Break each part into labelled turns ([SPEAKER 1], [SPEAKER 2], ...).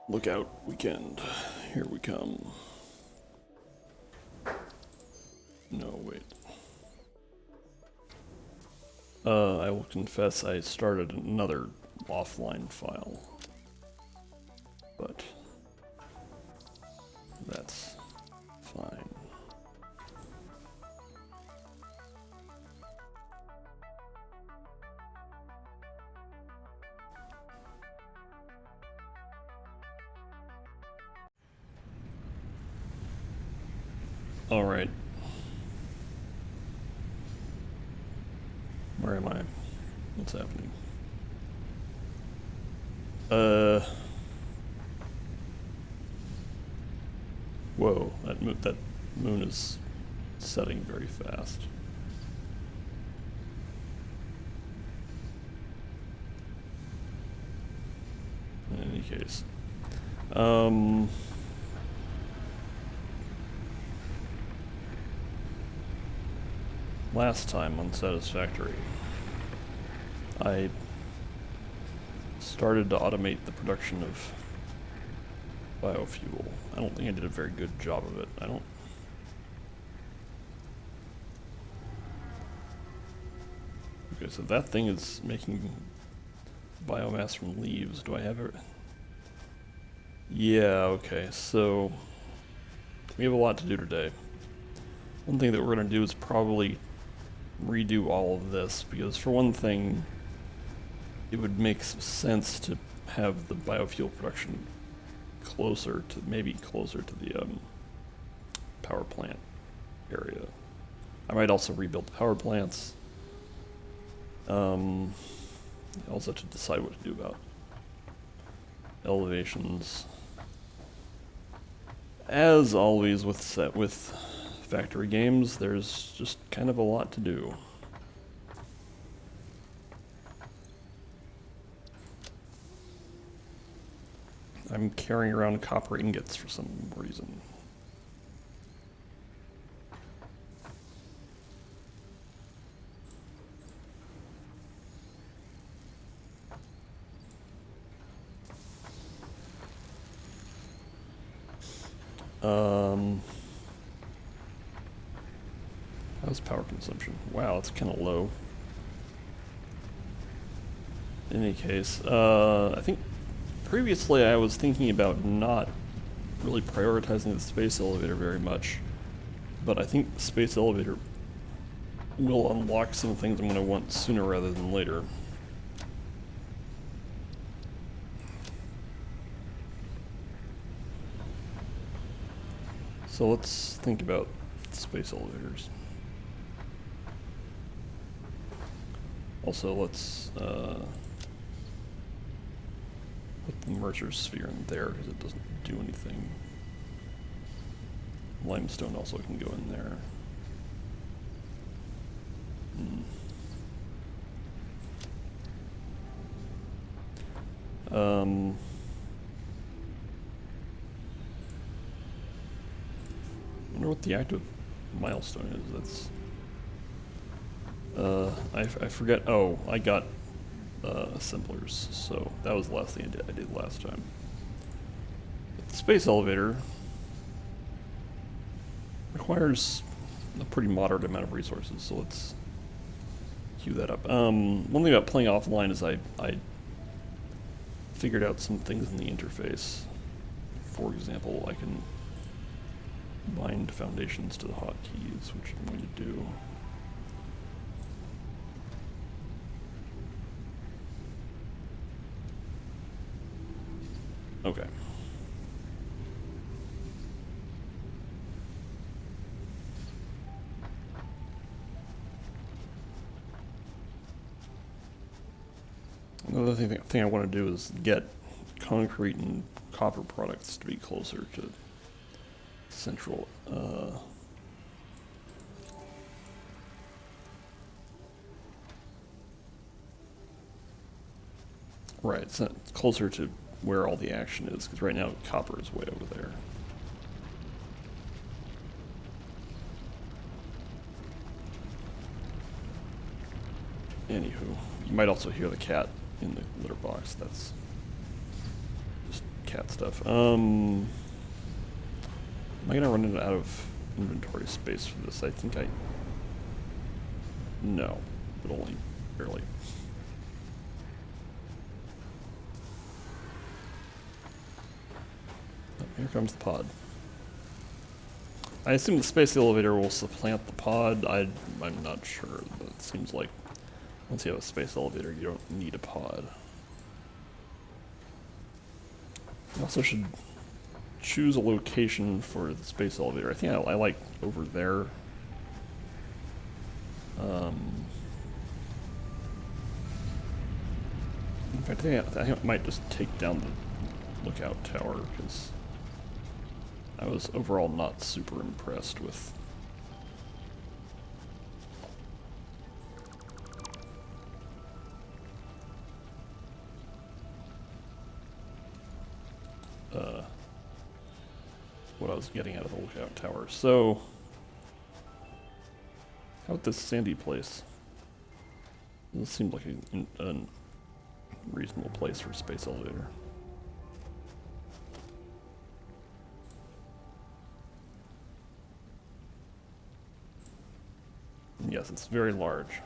[SPEAKER 1] Lookout weekend. Here we come. No, wait. I will confess I started another offline file. But that's fine. Alright. Where am I? What's happening? Whoa, that moon is setting very fast. In any case. Last time on Satisfactory, I started to automate the production of biofuel. I don't think I did a very good job of it. Okay, so that thing is making biomass from leaves. Do I have it? Yeah, okay, so we have a lot to do today. One thing that we're going to do is probably redo all of this, because for one thing, it would make sense to have the biofuel production maybe closer to the power plant area. I might also rebuild the power plants. I also have to decide what to do about elevations. As always with factory games, there's just kind of a lot to do. I'm carrying around copper ingots for some reason. How's power consumption? Wow, it's kind of low. In any case, I think previously I was thinking about not really prioritizing the space elevator very much, but I think the space elevator will unlock some things I'm going to want sooner rather than later. So let's think about space elevators. Also, let's put the merger sphere in there because it doesn't do anything. Limestone also can go in there. I wonder what the active milestone is. That's I forget. Oh, I got assemblers, so that was the last thing I did last time. But the space elevator requires a pretty moderate amount of resources, so let's queue that up. One thing about playing offline is I figured out some things in the interface. For example, I can bind foundations to the hotkeys, which I'm going to do. Okay. Another thing I want to do is get concrete and copper products to be closer to central. Right, it's closer to where all the action is, because right now copper is way over there. Anywho, you might also hear the cat in the litter box. That's just cat stuff. Am I gonna run out of inventory space for this? I think I... No, but only barely. Oh, here comes the pod. I assume the space elevator will supplant the pod. I'm not sure, but it seems like once you have a space elevator, you don't need a pod. You also should choose a location for the space elevator. I think I like over there. In fact, I think I might just take down the lookout tower, because I was overall not super impressed with what I was getting out of the lookout tower. So, how about this sandy place? This seemed like a reasonable place for a space elevator. Yes, it's very large.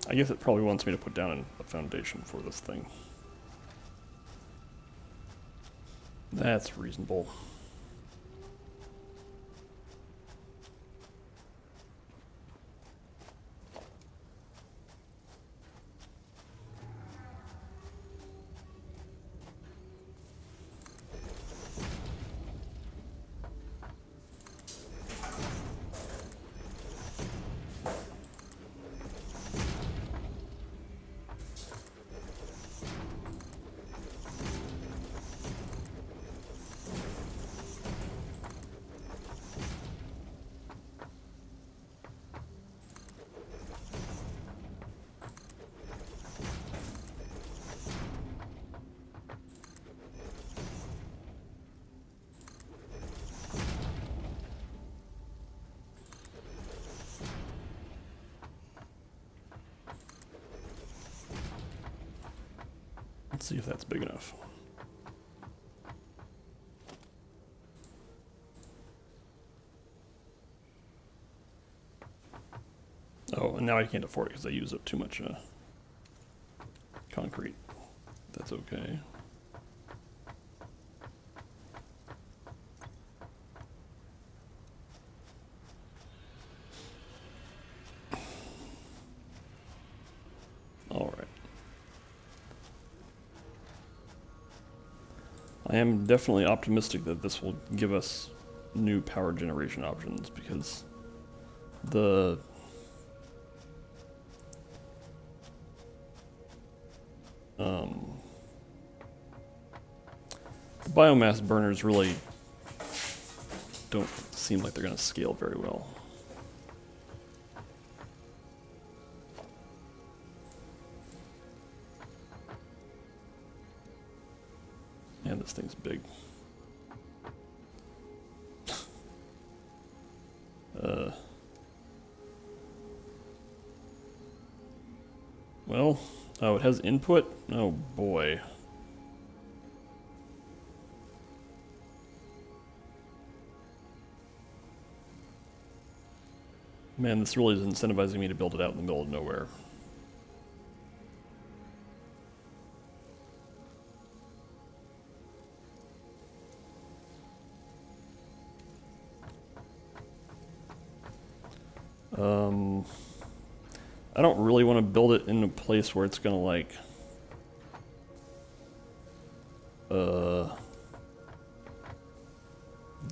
[SPEAKER 1] I guess it probably wants me to put down a foundation for this thing. That's reasonable. Let's see if that's big enough. Oh, and now I can't afford it because I use up too much concrete. That's okay. All right. I am definitely optimistic that this will give us new power generation options, because the biomass burners really don't seem like they're going to scale very well. And this thing's big. Well, oh, it has input? Oh boy. Man, this really is incentivizing me to build it out in the middle of nowhere. I don't really want to build it in a place where it's gonna like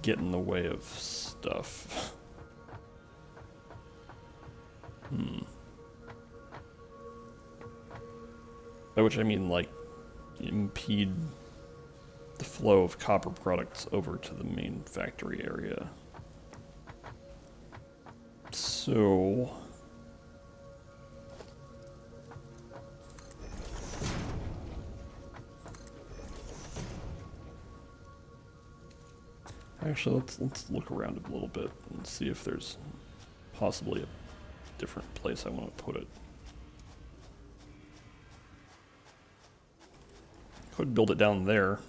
[SPEAKER 1] get in the way of stuff. By which I mean like impede the flow of copper products over to the main factory area. So Actually, let's look around a little bit and see if there's possibly a different place I want to put it. Could build it down there.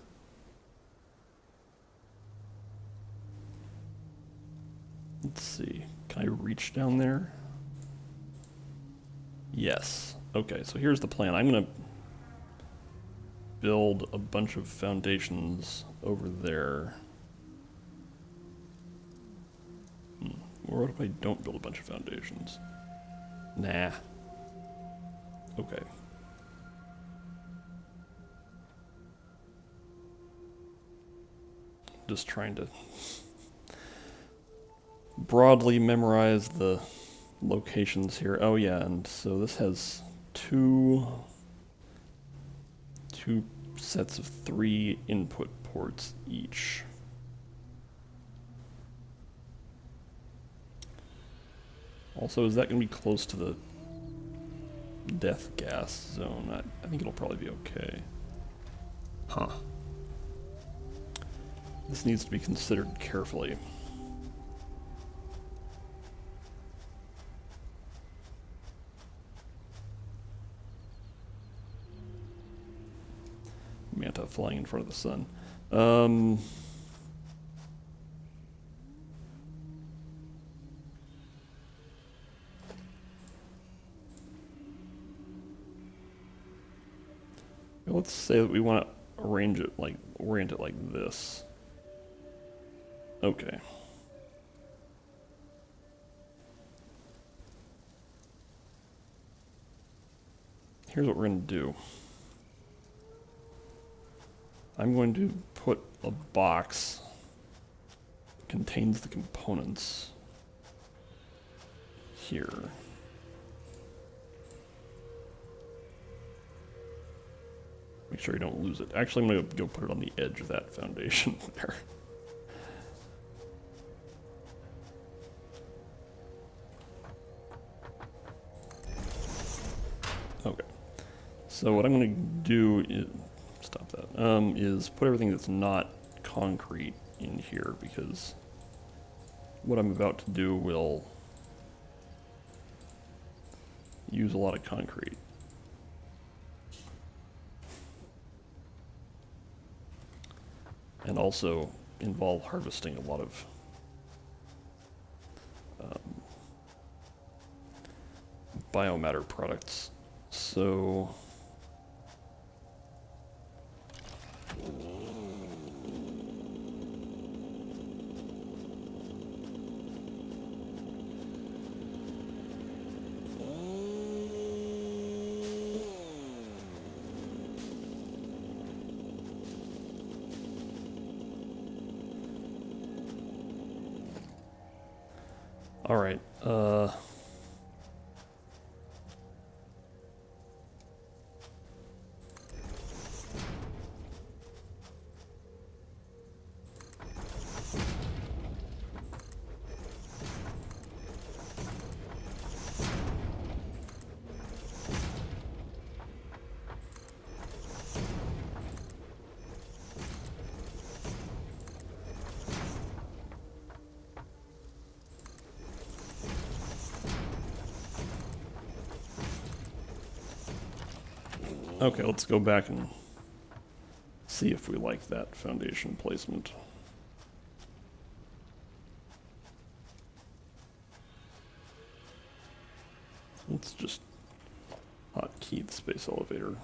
[SPEAKER 1] Let's see. Can I reach down there? Yes. Okay, so here's the plan. I'm gonna build a bunch of foundations over there. Or what if I don't build a bunch of foundations? Nah. Okay. Just trying to broadly memorize the locations here. Oh yeah, and so this has two sets of 3 input ports each. Also, is that going to be close to the death gas zone? I think it'll probably be okay. Huh. This needs to be considered carefully. Manta flying in front of the sun. Let's say that we want to arrange it like, orient it like this. Okay. Here's what we're going to do. I'm going to put a box that contains the components here. Make sure you don't lose it. Actually, I'm going to go put it on the edge of that foundation there. Okay. So what I'm going to do is, stop that, is put everything that's not concrete in here, because what I'm about to do will use a lot of concrete. And also involve harvesting a lot of biomatter products. So all right. Okay, let's go back and see if we like that foundation placement. Let's just hotkey the space elevator.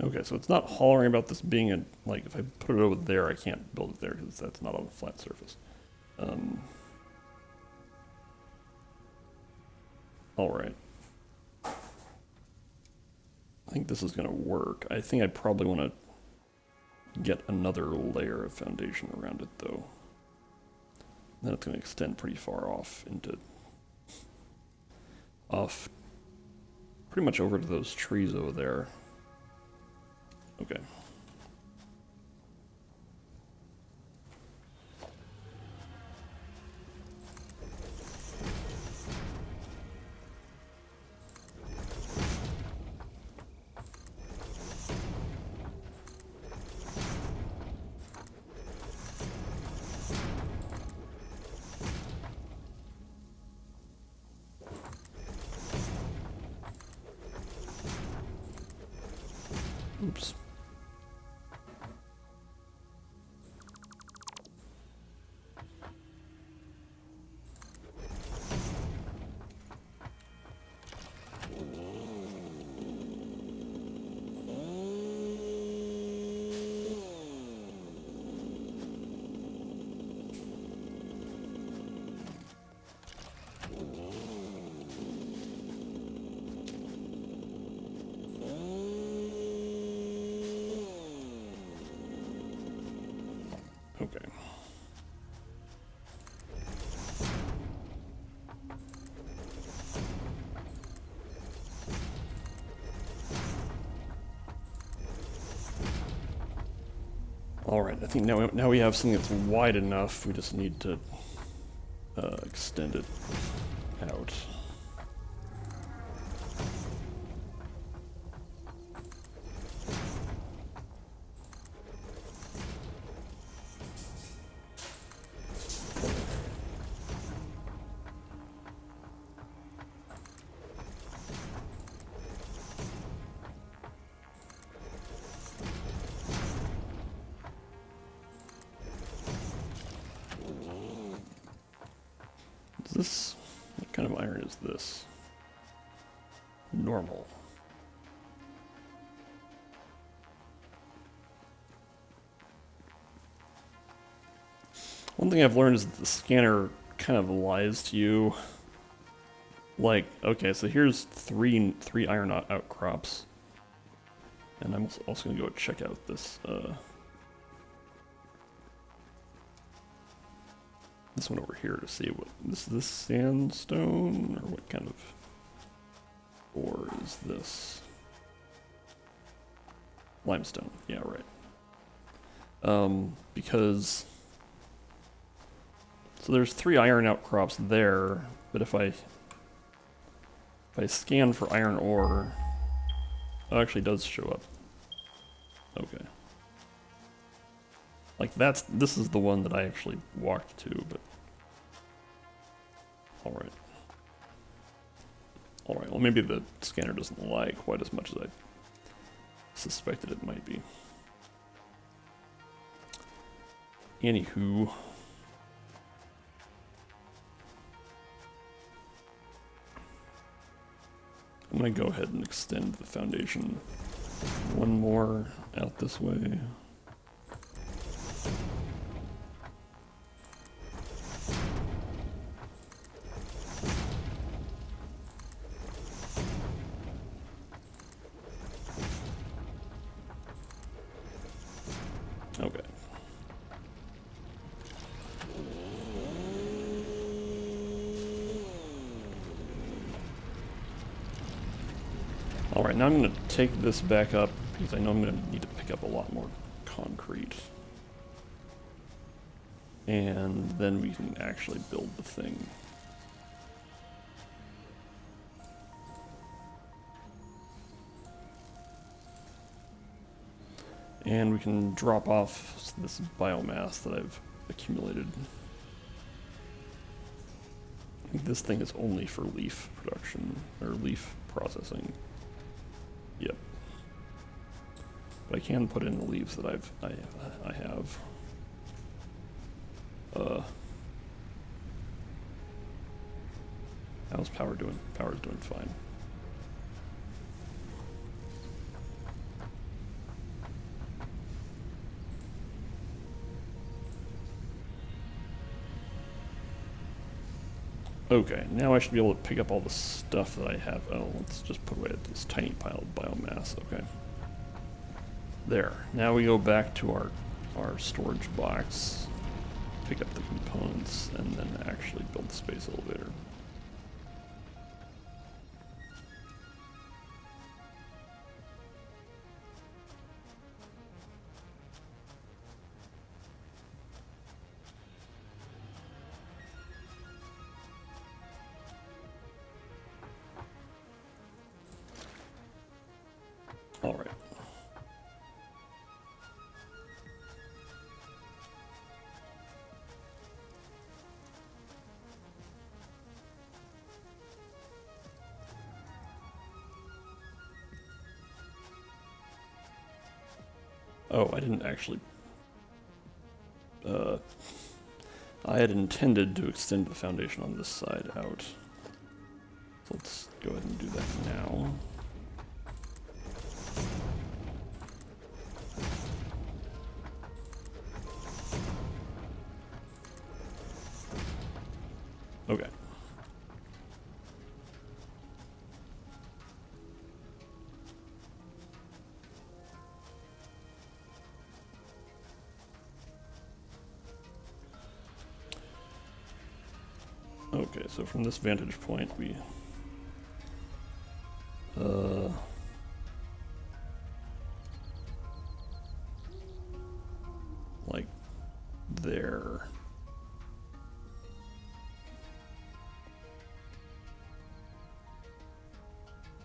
[SPEAKER 1] Okay, so it's not hollering about this being a, like, if I put it over there, I can't build it there because that's not on a flat surface. All right. I think this is going to work. I think I probably want to get another layer of foundation around it, though. Then it's going to extend pretty far off into... pretty much over to those trees over there. Okay. Oops. Okay. Alright, I think now we have something that's wide enough. We just need to extend it out. What kind of iron is this? Normal. One thing I've learned is that the scanner kind of lies to you. Like, okay, so here's three iron outcrops. And I'm also gonna go check out this this one over here to see what this sandstone, or what kind of ore is this? Limestone. Yeah, right. Because so there's 3 iron outcrops there, but if I scan for iron ore, oh, it actually does show up. Okay. Like this is the one that I actually walked to, but alright. Alright, well maybe the scanner doesn't lie quite as much as I suspected it might be. Anywho. I'm gonna go ahead and extend the foundation one more out this way. Okay. Alright, now I'm going to take this back up because I know I'm going to need to pick up a lot more concrete. And then we can actually build the thing. And we can drop off this biomass that I've accumulated. I think this thing is only for leaf production, or leaf processing. Yep. But I can put in the leaves that I have. How's power doing? Power's doing fine. Okay, now I should be able to pick up all the stuff that I have. Oh, let's just put away this tiny pile of biomass. Okay. There. Now we go back to our storage box, pick up the components, and then actually build the space elevator. All right. Oh, I didn't actually... I had intended to extend the foundation on this side out. So let's go ahead and do that now. Okay. Okay, so from this vantage point, we... like there.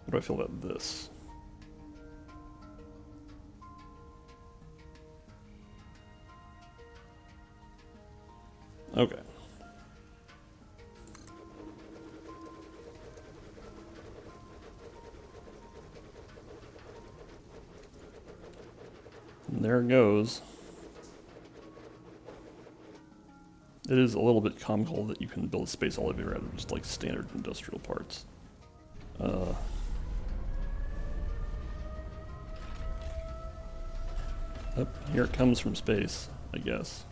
[SPEAKER 1] What do I feel about this? Okay. And there it goes. It is a little bit comical that you can build a space elevator out of just like standard industrial parts. Up here it comes from space, I guess.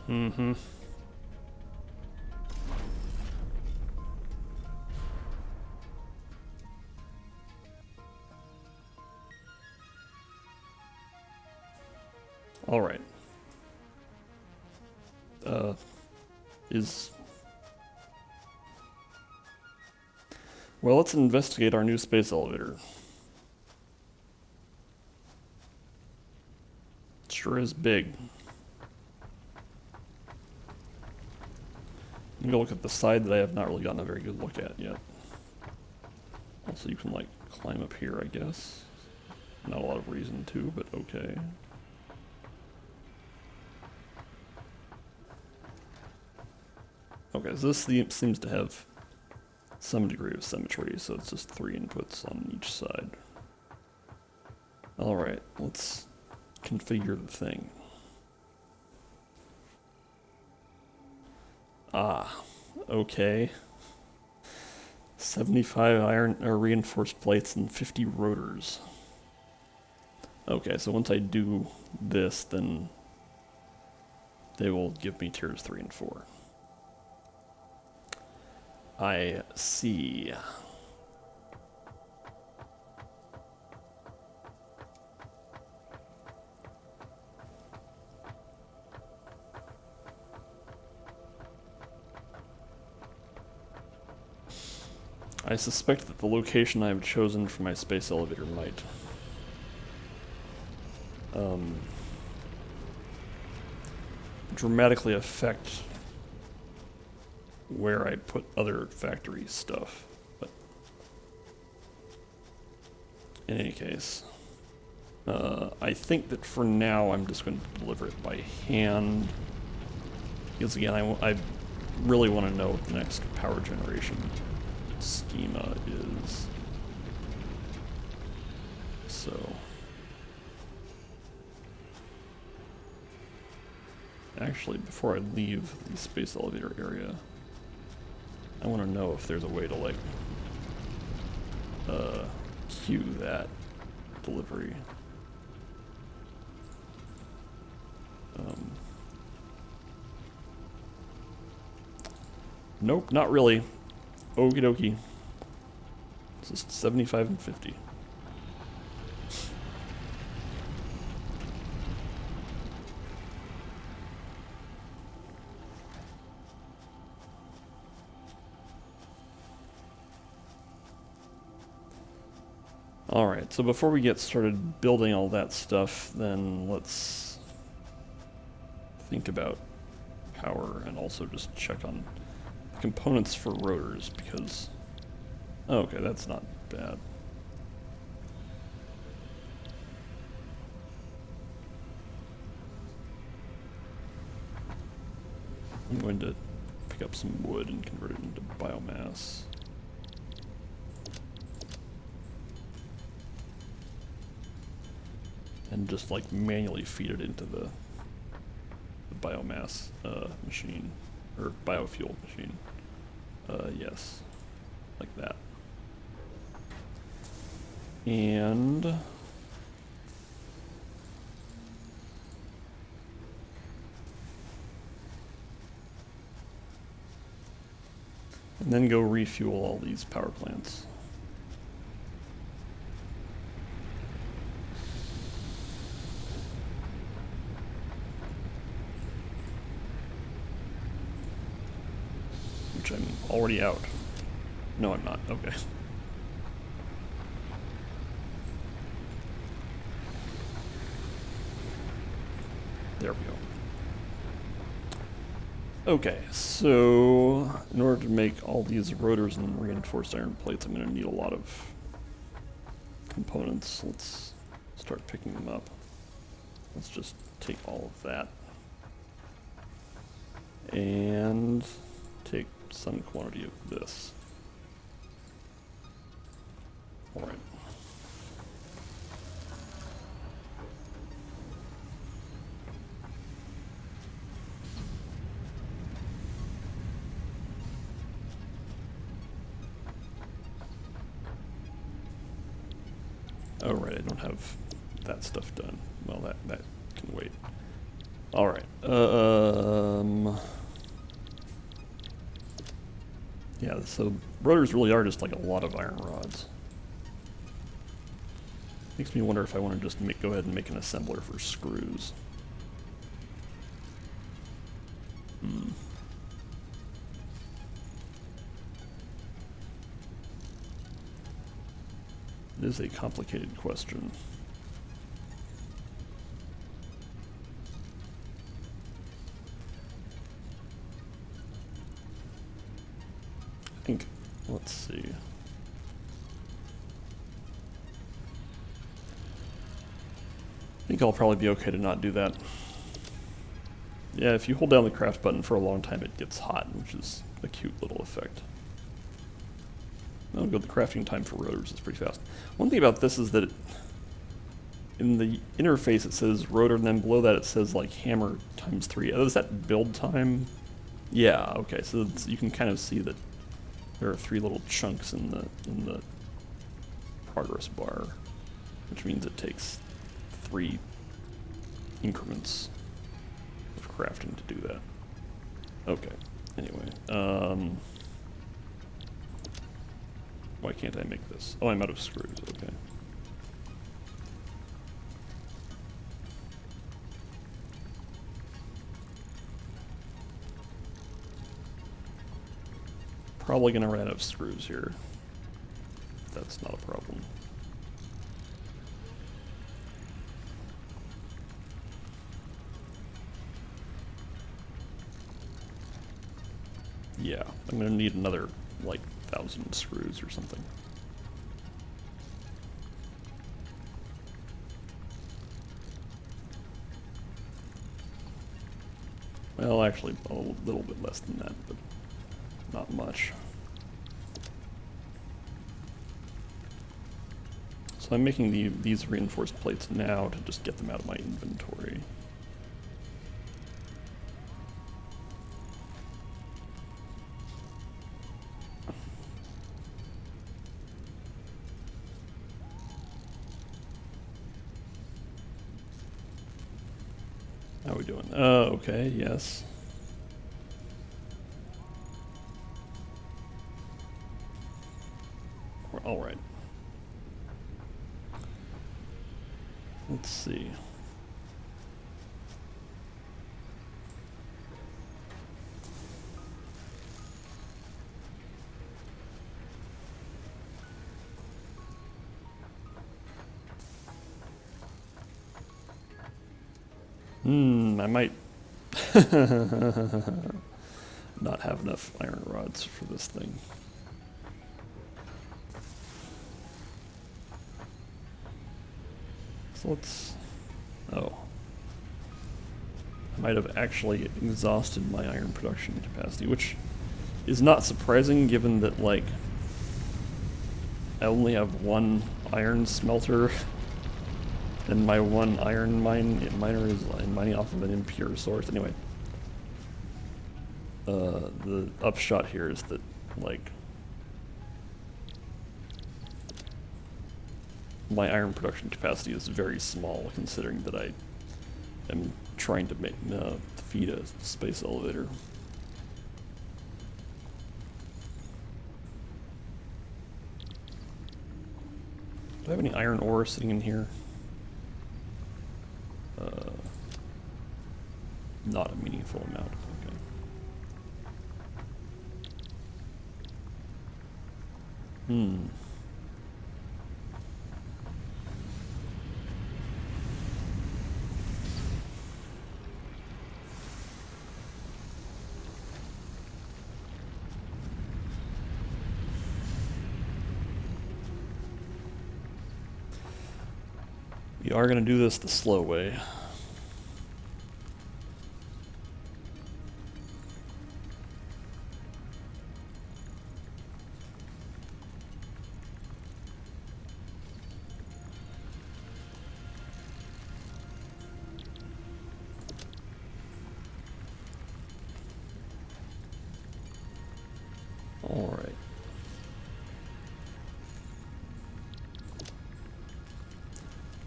[SPEAKER 1] Mm-hmm. All right. Well, let's investigate our new space elevator. It sure is big. I'm gonna look at the side that I have not really gotten a very good look at yet. Also, you can like climb up here, I guess. Not a lot of reason to, but okay. Okay, so this seems to have some degree of symmetry, so it's just 3 inputs on each side. Alright, let's configure the thing. Ah, okay. 75 iron or reinforced plates and 50 rotors. Okay, so once I do this, then they will give me tiers 3 and 4. I see. I suspect that the location I have chosen for my space elevator might dramatically affect where I put other factory stuff, but in any case, I think that for now I'm just going to deliver it by hand, because again, I really want to know what the next power generation schema is. So, actually, before I leave the space elevator area, I want to know if there's a way to like queue that delivery. Nope, not really. Okie dokie. It's just 75 and 50. Alright, so before we get started building all that stuff, then let's think about power and also just check on components for rotors because... Oh, okay, that's not bad. I'm going to pick up some wood and convert it into biomass. And just like manually feed it into the biomass machine, or biofuel machine. Yes, like that. And then go refuel all these power plants. Which I'm already out. No, I'm not. Okay. There we go. Okay, so in order to make all these rotors and reinforced iron plates, I'm going to need a lot of components. Let's start picking them up. Let's just take all of that. And take some quantity of this. Alright. Oh, right, I don't have that stuff done. Well, that can wait. Alright, yeah, so rotors really are just like a lot of iron rods. Makes me wonder if I want to just go ahead and make an assembler for screws. It is a complicated question. I think, let's see. I think I'll probably be okay to not do that. Yeah, if you hold down the craft button for a long time, it gets hot, which is a cute little effect. I'll go the crafting time for rotors is pretty fast. One thing about this is that in the interface it says rotor, and then below that it says like hammer times 3. Oh, is that build time? Yeah, okay, so you can kind of see that there are 3 little chunks in the progress bar, which means it takes 3 increments of crafting to do that. Okay, anyway, why can't I make this? Oh, I'm out of screws, okay. Probably gonna run out of screws here. That's not a problem. Yeah, I'm gonna need another, like, 1,000 screws or something. Well, actually, a little bit less than that, but not much. So I'm making these reinforced plates now to just get them out of my inventory. How are we doing? Okay, yes. All right. Let's see. I might... not have enough iron rods for this thing. So let's... Oh. I might have actually exhausted my iron production capacity, which is not surprising given that, like, I only have one iron smelter, and my one iron miner is mining off of an impure source. Anyway, the upshot here is that, like, my iron production capacity is very small, considering that I am trying to make feed a space elevator. Do I have any iron ore sitting in here? Not a meaningful amount. Okay. We are going to do this the slow way. All right.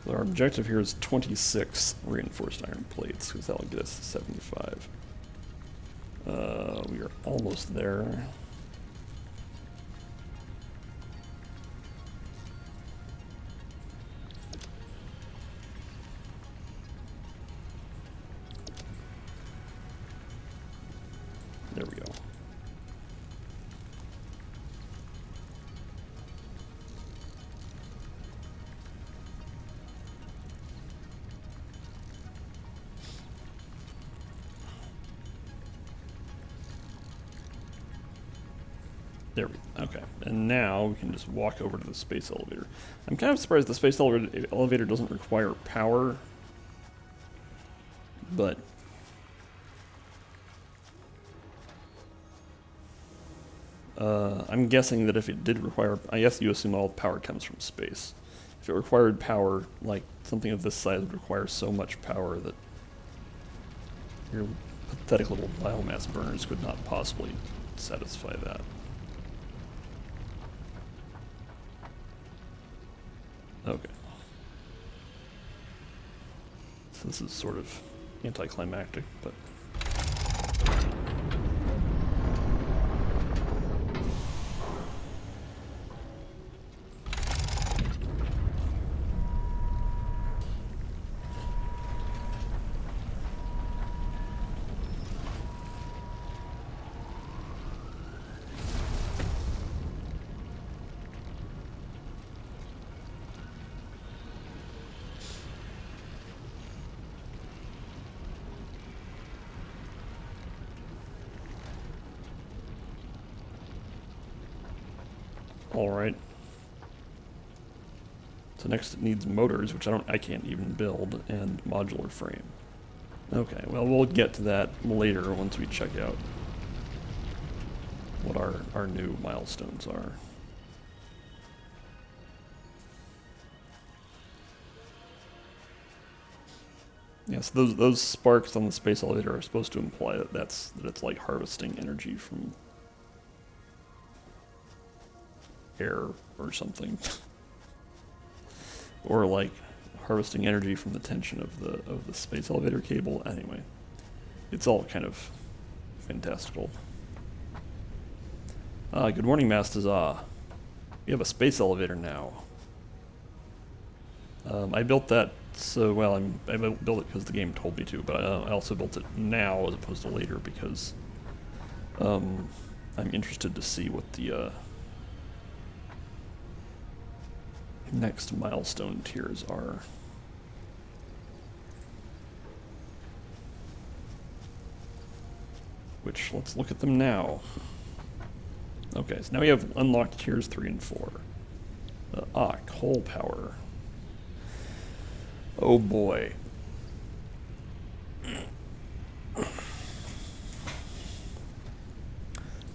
[SPEAKER 1] So our objective here is 26 reinforced iron plates, because that'll get us to 75. We are almost there. There we go. There we go. Okay. And now we can just walk over to the space elevator. I'm kind of surprised the space elevator doesn't require power, but I'm guessing that if it did require, I guess you assume all power comes from space. If it required power, like something of this size would require so much power that your pathetic little biomass burners could not possibly satisfy that. Okay. So this is sort of anticlimactic, but... All right. So next it needs motors, which I can't even build, and modular frame. Okay, well we'll get to that later once we check out what our new milestones are. Yes, those sparks on the space elevator are supposed to imply that it's like harvesting energy from air or something. Or like harvesting energy from the tension of the space elevator cable. Anyway, it's all kind of fantastical. Good morning, Masters. We have a space elevator now. I built that so, well, I built it because the game told me to, but I also built it now as opposed to later because I'm interested to see what the next milestone tiers are. which, let's look at them now. Okay, so now we have unlocked tiers 3 and 4. Coal power. Oh boy.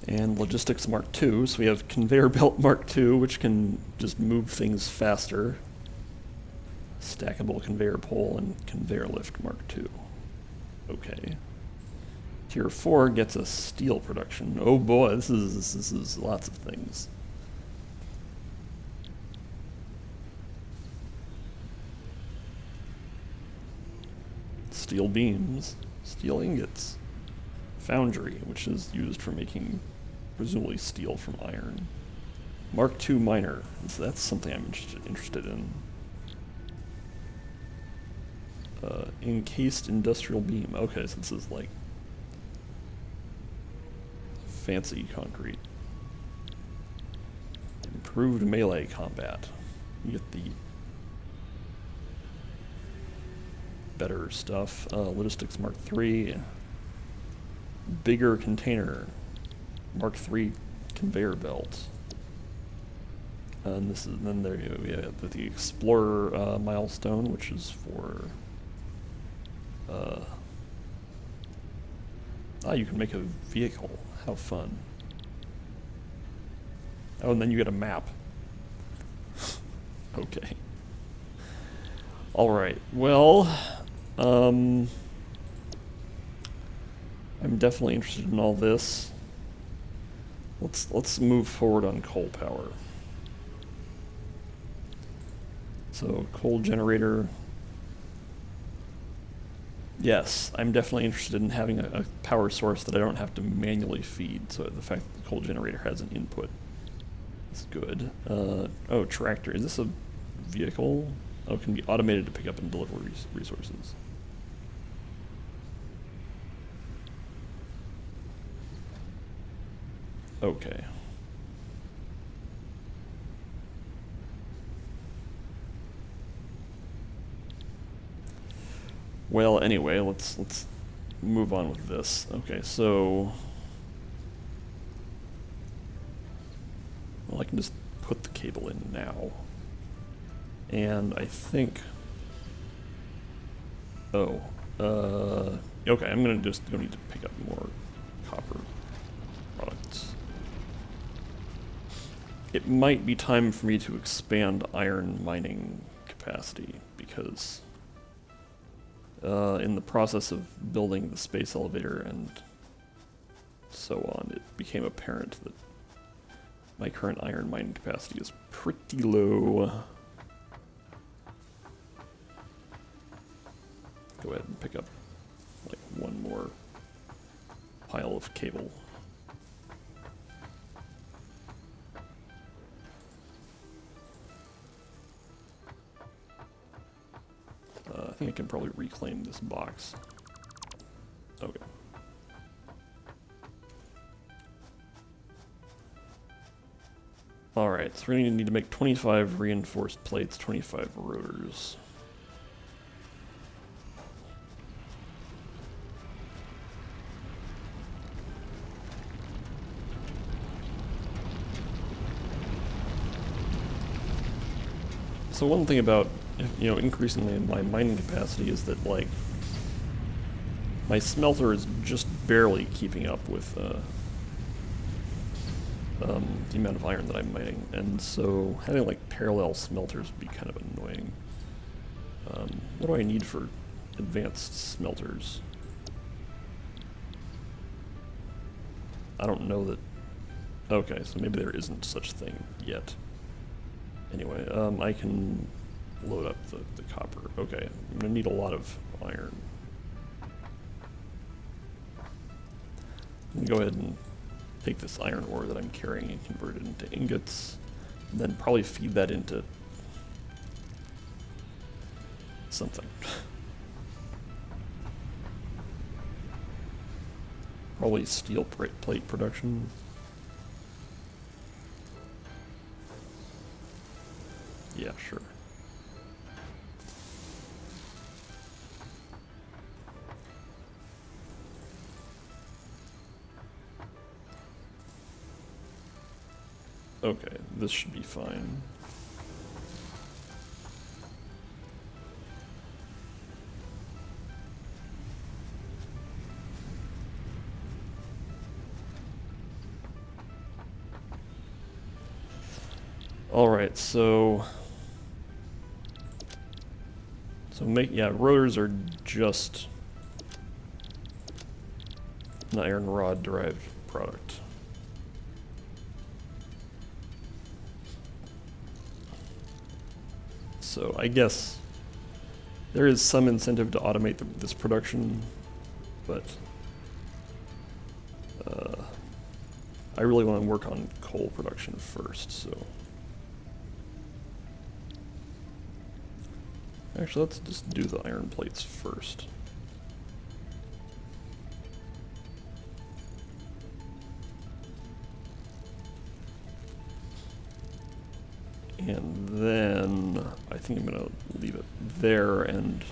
[SPEAKER 1] And logistics Mark II, so we have conveyor belt Mark II, which can just move things faster. Stackable conveyor pole and conveyor lift Mark II. Okay. Tier 4 gets us steel production. Oh boy, this is lots of things. Steel beams, steel ingots, foundry, which is used for making presumably steel from iron. Mark II miner, that's something I'm interested in. Encased industrial beam. Okay, so this is like fancy concrete. Improved melee combat. You get the better stuff. Logistics Mark III. Bigger container. Mark III conveyor belt. And this is then there we have the Explorer milestone, which is for you can make a vehicle. How fun. Oh, and then you get a map. Okay. Alright, well, I'm definitely interested in all this. Let's move forward on coal power. So, coal generator. Yes, I'm definitely interested in having a power source that I don't have to manually feed, so the fact that the coal generator has an input is good. Oh, tractor. Is this a vehicle? Oh, it can be automated to pick up and deliver resources. Okay. Well, anyway, let's move on with this. Okay, so well, I can just put the cable in now. And I think okay, I'm gonna just need to pick up more copper products. It might be time for me to expand iron mining capacity because in the process of building the space elevator and so on, it became apparent that my current iron mining capacity is pretty low. Go ahead and pick up like one more pile of cable. I think I can probably reclaim this box. Okay. Alright, so we're going to need to make 25 reinforced plates, 25 rotors. So one thing about, increasing my mining capacity is that, like, my smelter is just barely keeping up with the amount of iron that I'm mining, and so having like parallel smelters would be kind of annoying. What do I need for advanced smelters? I don't know that. Okay, so maybe there isn't such thing yet. Anyway, I can load up the copper. Okay, I'm gonna need a lot of iron. Go ahead and take this iron ore that I'm carrying and convert it into ingots, and then probably feed that into something. Probably steel plate production. Yeah, sure. Okay, this should be fine. Alright, so rotors are just an iron rod derived product. So I guess there is some incentive to automate this production, but I really want to work on coal production first, so. Actually, let's just do the iron plates first. And then I think I'm going to leave it there and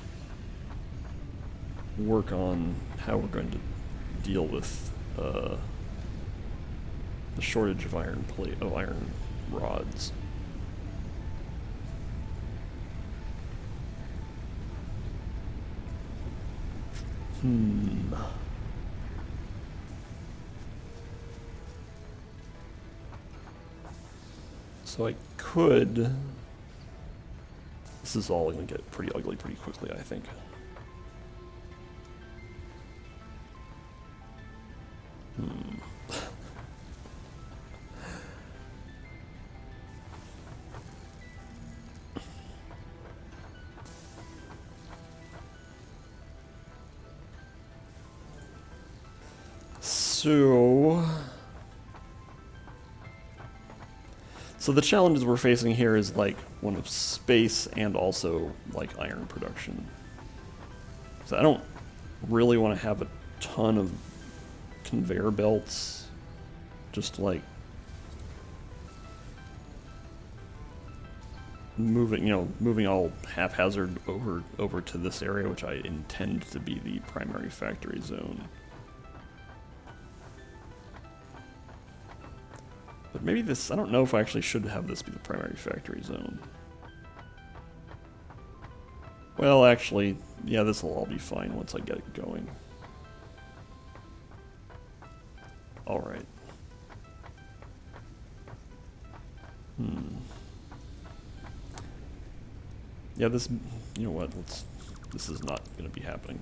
[SPEAKER 1] work on how we're going to deal with the shortage of iron rods. So I could... This is all going to get pretty ugly pretty quickly, I think. So the challenges we're facing here is like one of space and also like iron production. So I don't really want to have a ton of conveyor belts, just like moving all haphazard over to this area, which I intend to be the primary factory zone. But maybe this, I don't know if I actually should have this be the primary factory zone. Well, actually, yeah, this will all be fine once I get it going. Alright. Yeah, this, you know what, this is not going to be happening.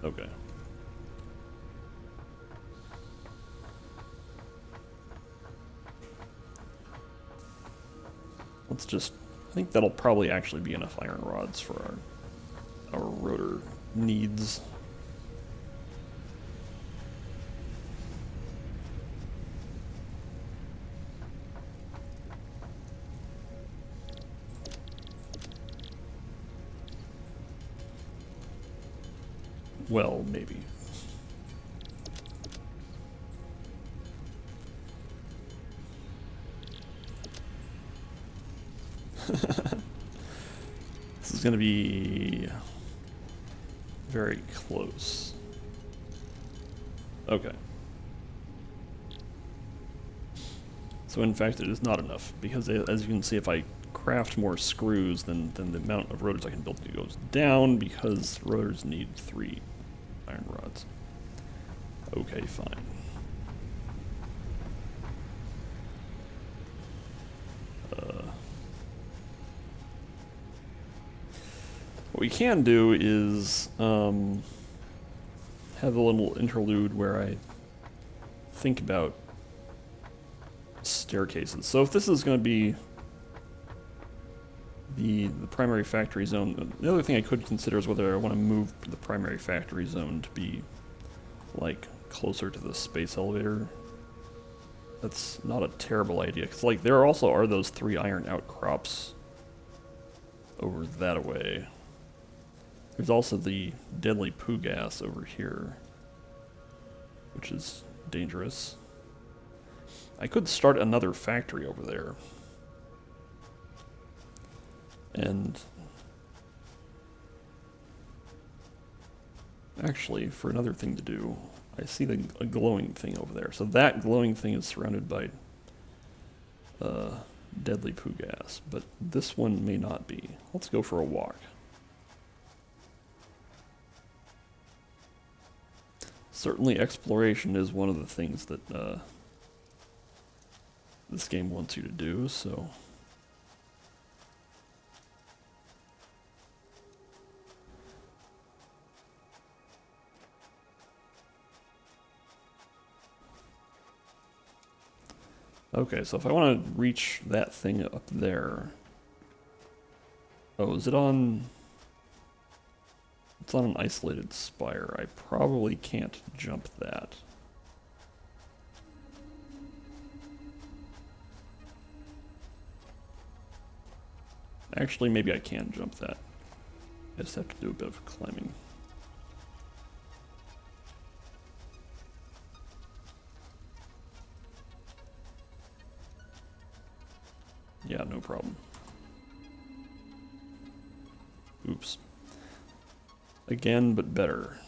[SPEAKER 1] Okay. Let's just, I think that'll probably actually be enough iron rods for our rotor needs. Well, maybe. This is going to be very close. Okay. So in fact, it is not enough, because as you can see, if I craft more screws, then the amount of rotors I can build goes down, because rotors need 3 iron rods. Okay, fine. What we can do is have a little interlude where I think about staircases. So if this is going to be the primary factory zone, the other thing I could consider is whether I want to move the primary factory zone to be like closer to the space elevator. That's not a terrible idea, because like there also are those 3 iron outcrops over that way. There's also the deadly poo gas over here, which is dangerous. I could start another factory over there. And Actually, for another thing to do, I see a glowing thing over there. So that glowing thing is surrounded by deadly poo gas, but this one may not be. Let's go for a walk. Certainly exploration is one of the things that this game wants you to do, so... Okay, so if I want to reach that thing up there... Oh, is it on... It's on an isolated spire. I probably can't jump that. Actually, maybe I can jump that. I just have to do a bit of climbing. Yeah, no problem. Oops. Again, but better.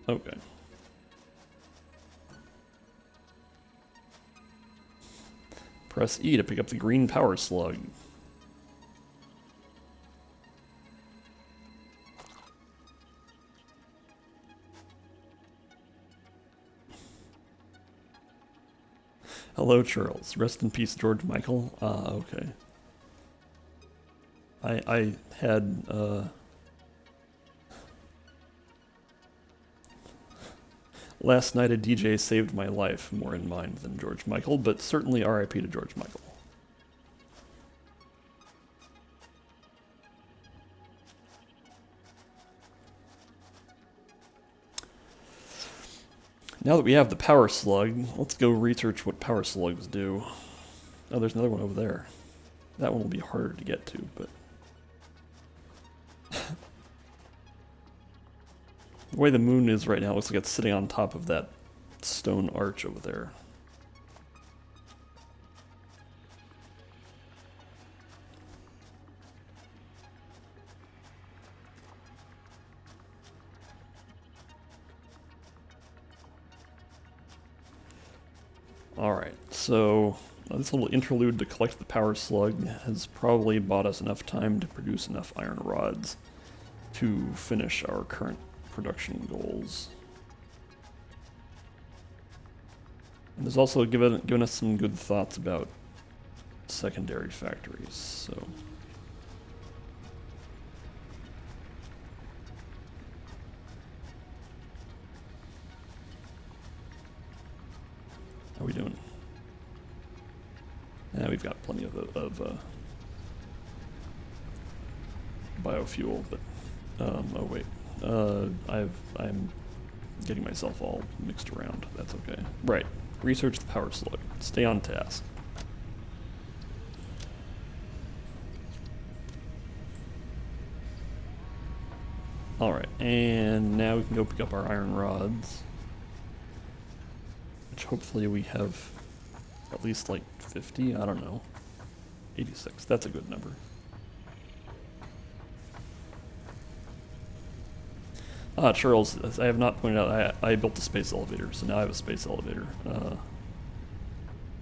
[SPEAKER 1] Okay. Press E to pick up the green power slug. Hello, Charles. Rest in peace, George Michael. Ah, okay. I had, last night a DJ saved my life more in mind than George Michael, but certainly RIP to George Michael. Now that we have the power slug, let's go research what power slugs do. Oh, there's another one over there. That one will be harder to get to, but... The way the moon is right now, it looks like it's sitting on top of that stone arch over there. Alright, so this little interlude to collect the power slug has probably bought us enough time to produce enough iron rods to finish our current production goals. And there's also given us some good thoughts about secondary factories, so... How are we doing? Yeah, we've got plenty of biofuel, but oh wait, I'm getting myself all mixed around. That's okay. Right, research the power slug. Stay on task. All right, and now we can go pick up our iron rods. Hopefully we have at least like 50, I don't know, 86, that's a good number. Charles, as I have not pointed out, I built a space elevator, so now I have a space elevator.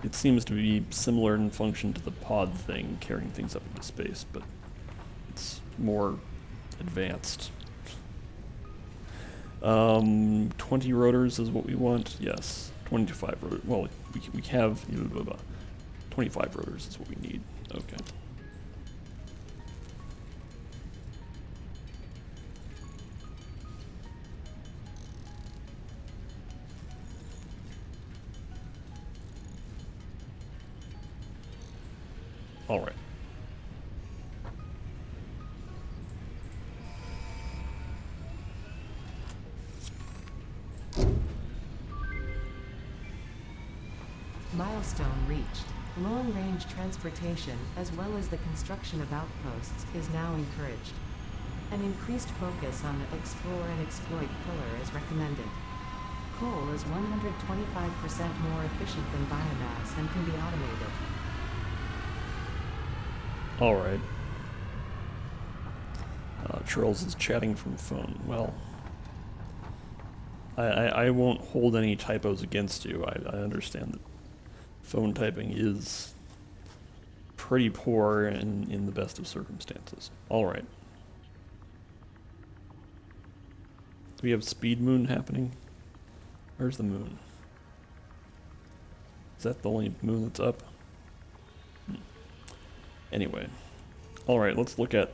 [SPEAKER 1] It seems to be similar in function to the pod thing, carrying things up into space, but it's more advanced. 20 rotors is what we want, yes. 25 rotors. Well, we have 25 rotors is what we need. Okay. All right.
[SPEAKER 2] Milestone reached. Long-range transportation, as well as the construction of outposts, is now encouraged. An increased focus on the explore and exploit pillar is recommended. Coal is 125% more efficient than biomass and can be automated.
[SPEAKER 1] Alright. Charles is chatting from phone. Well, I won't hold any typos against you. I understand that phone typing is pretty poor in the best of circumstances. Alright. Do we have speed moon happening? Where's the moon? Is that the only moon that's up? Anyway. Alright, let's look at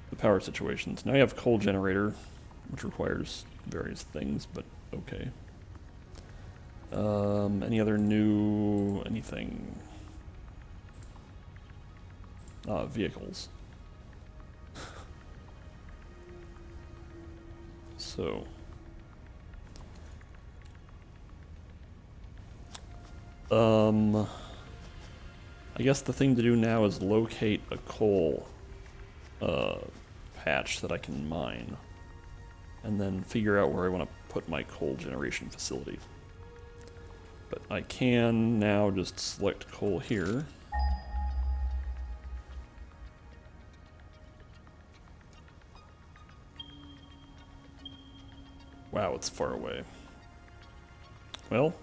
[SPEAKER 1] the power situations. Now we have coal generator, which requires various things, but okay. Any other new anything? Vehicles. So I guess the thing to do now is locate a coal patch that I can mine, and then figure out where I want to put my coal generation facility. But I can now just select coal here. Wow, it's far away. Well,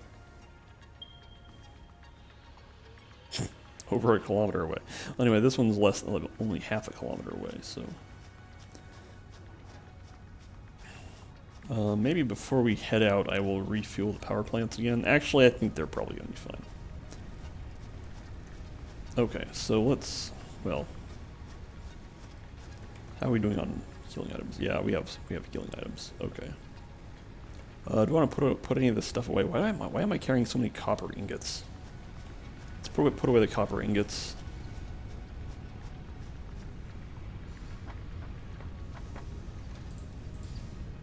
[SPEAKER 1] over a kilometer away. Anyway, this one's only half a kilometer away, so. Maybe before we head out, I will refuel the power plants again. Actually, I think they're probably going to be fine. Okay, so let's, well, how are we doing on healing items? Yeah, we have healing items. Okay. Do I want to put any of this stuff away? Why am I carrying so many copper ingots? Let's put away the copper ingots.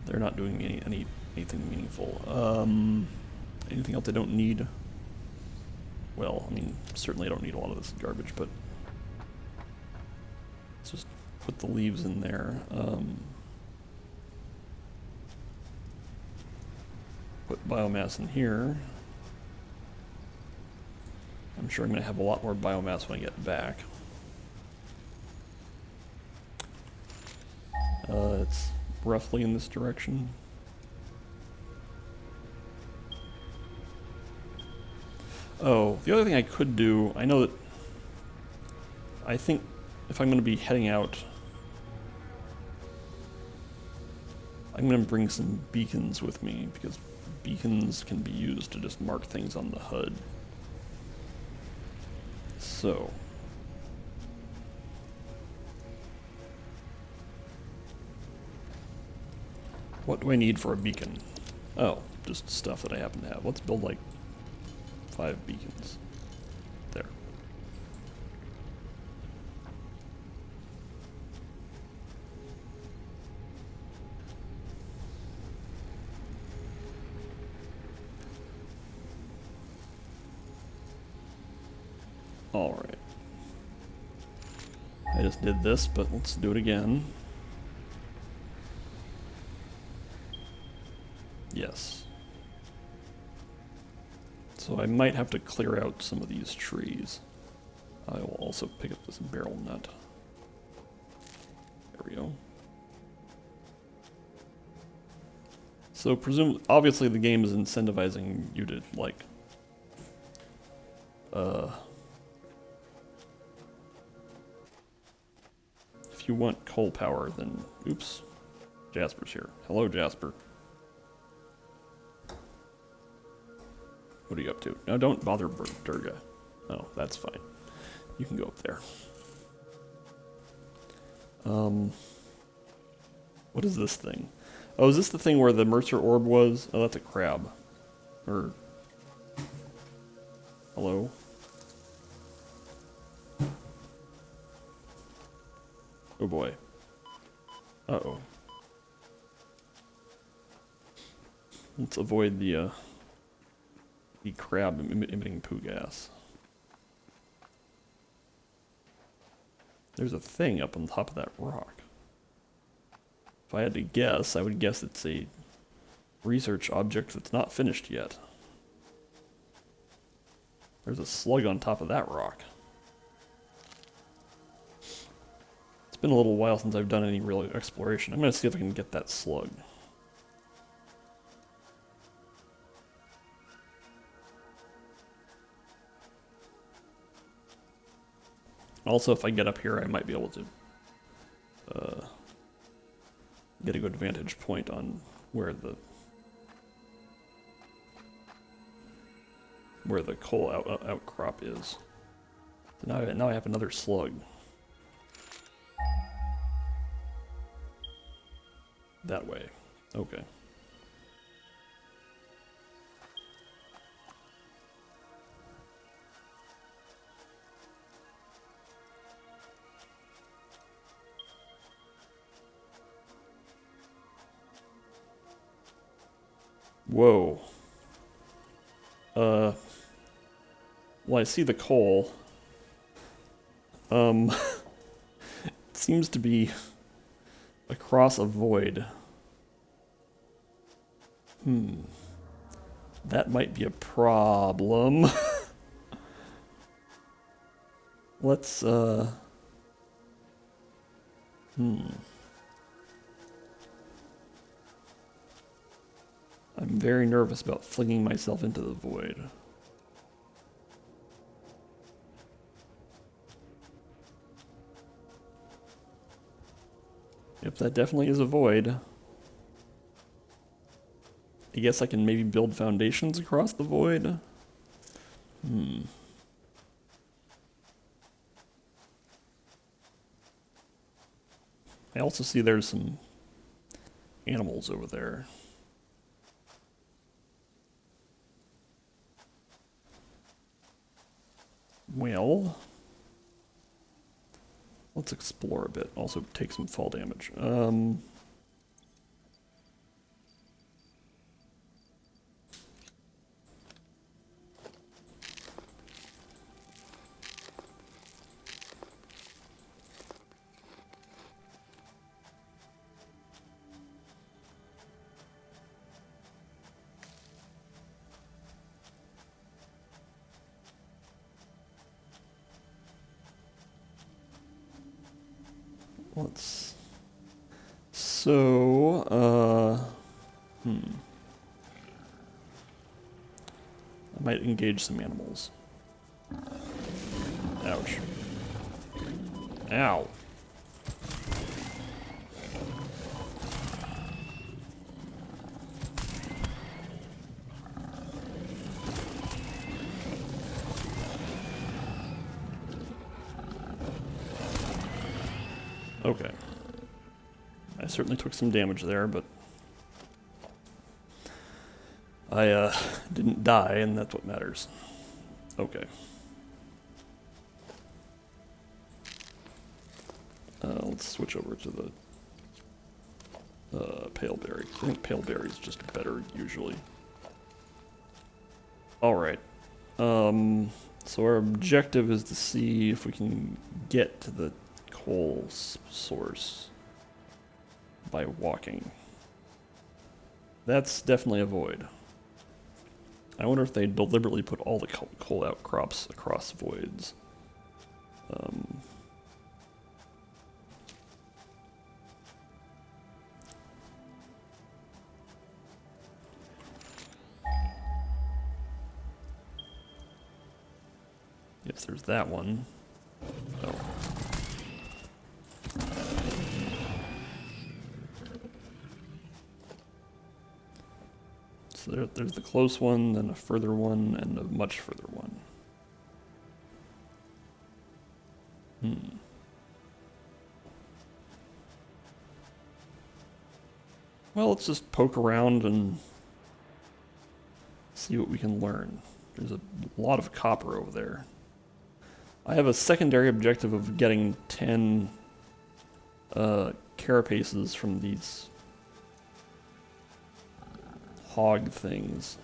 [SPEAKER 1] They're not doing me anything meaningful. Anything else I don't need? Well, I mean, certainly I don't need a lot of this garbage, but let's just put the leaves in there. Put biomass in here. I'm sure I'm going to have a lot more biomass when I get back. It's roughly in this direction. Oh, the other thing I could do, I know that, I think if I'm going to be heading out, I'm going to bring some beacons with me, because beacons can be used to just mark things on the HUD. So, what do I need for a beacon? Oh, just stuff that I happen to have. Let's build like 5 beacons. There. Alright. I just did this, but let's do it again. Yes. So I might have to clear out some of these trees. I will also pick up this barrel nut. There we go. So obviously the game is incentivizing you to, like, if you want coal power, then, oops, Jasper's here. Hello, Jasper. What are you up to? No, don't bother Durga. Oh, that's fine. You can go up there. What is this thing? Oh, is this the thing where the Mercer orb was? Oh, that's a crab. Or... hello? Oh boy. Uh-oh. Let's avoid the crab emitting poo gas. There's a thing up on top of that rock. If I had to guess, I would guess it's a research object that's not finished yet. There's a slug on top of that rock. It's been a little while since I've done any real exploration. I'm going to see if I can get that slug. Also, if I get up here, I might be able to get a good vantage point on where the coal outcrop is. So now I have another slug. That way. Okay. Whoa. Well, I see the coal. It seems to be across a void. That might be a problem. Let's, I'm very nervous about flinging myself into the void. Yep, that definitely is a void. I guess I can maybe build foundations across the void. I also see there's some animals over there. Well, let's explore a bit. Also take some fall damage. Let's... So, I might engage some animals. Ouch. Ow. Okay. I certainly took some damage there, but I didn't die, and that's what matters. Okay. Let's switch over to the pale berry. I think pale berry is just better usually. Alright. So our objective is to see if we can get to the coal source by walking. That's definitely a void. I wonder if they deliberately put all the coal outcrops across voids. Yes, there's that one. Oh. So there's the close one, then a further one, and a much further one. Well, let's just poke around and see what we can learn. There's a lot of copper over there. I have a secondary objective of getting 10 carapaces from these hog things.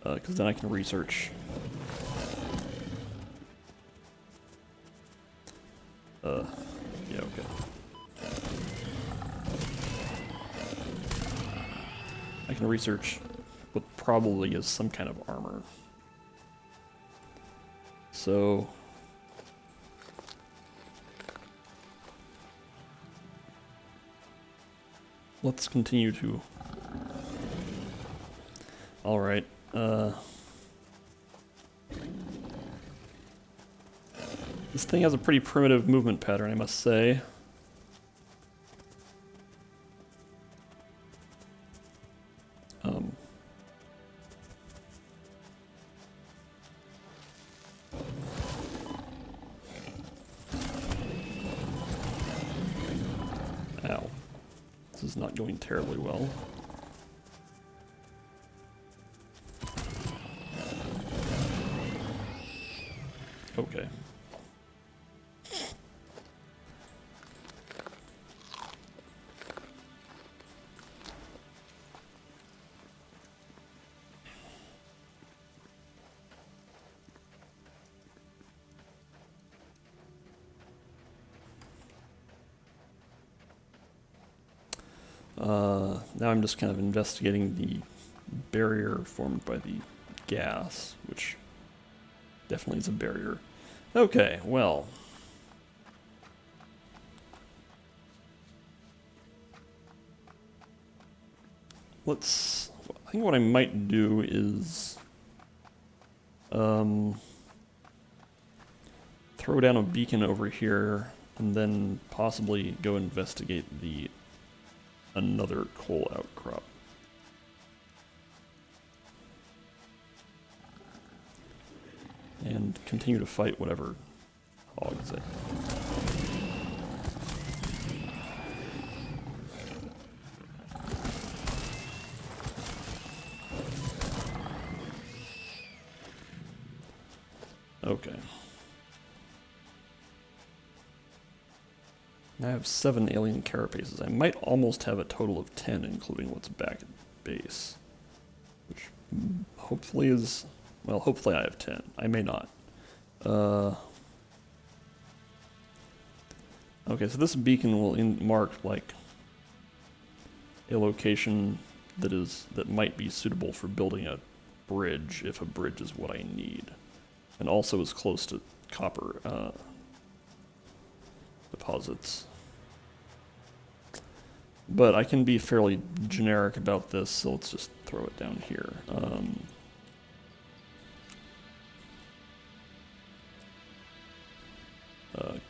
[SPEAKER 1] Because then I can research. Yeah, okay. I can research what probably is some kind of armor. So... let's continue to... Alright, this thing has a pretty primitive movement pattern, I must say. Ow. This is not going terribly well. Okay. Now I'm just kind of investigating the barrier formed by the gas, which definitely is a barrier. Okay, well. I think what I might do is throw down a beacon over here and then possibly go investigate another coal outcrop. And continue to fight whatever hogs it. Okay. I have 7 alien carapaces. I might almost have a total of 10, including what's back at base. Which hopefully is... well, hopefully I have 10. I may not. Okay, so this beacon will mark, like, a location that might be suitable for building a bridge, if a bridge is what I need. And also is close to copper deposits. But I can be fairly generic about this, so let's just throw it down here.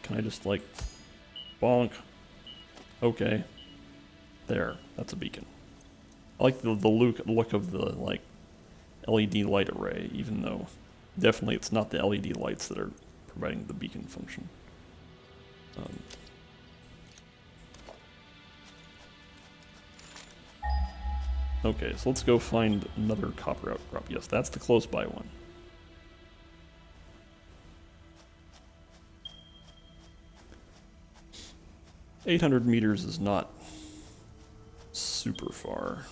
[SPEAKER 1] Can I just, like, bonk? Okay. There, that's a beacon. I like the look of the, like, LED light array, even though definitely it's not the LED lights that are providing the beacon function. Okay, so let's go find another copper outcrop. Yes, that's the close by one. "800 meters is not super far.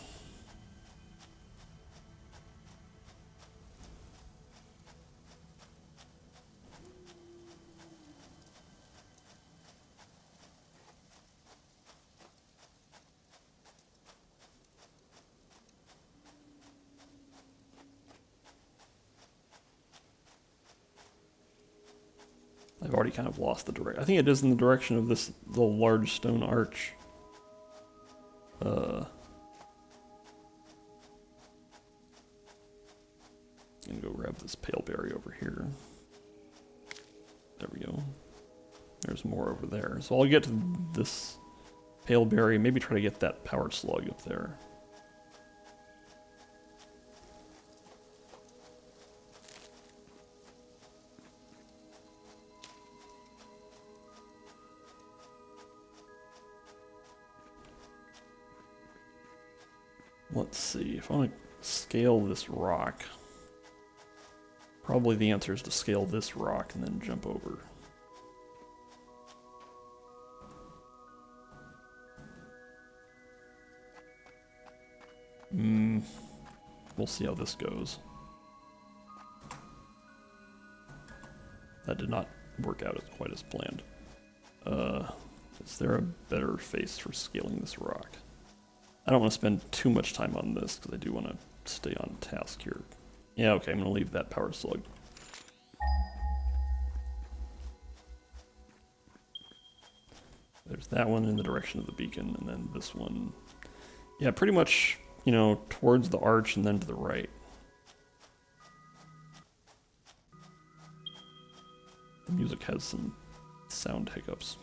[SPEAKER 1] I've already kind of lost the direction. I think it is in the direction of this little large stone arch. I'm gonna go grab this pale berry over here. There we go. There's more over there. So I'll get to this pale berry, maybe try to get that power slug up there. Let's see, if I want to scale this rock, probably the answer is to scale this rock and then jump over. We'll see how this goes. That did not work out quite as planned. Is there a better face for scaling this rock? I don't want to spend too much time on this because I do want to stay on task here. Yeah, okay, I'm going to leave that power slug. There's that one in the direction of the beacon, and then this one. Yeah, pretty much, you know, towards the arch and then to the right. The music has some sound hiccups.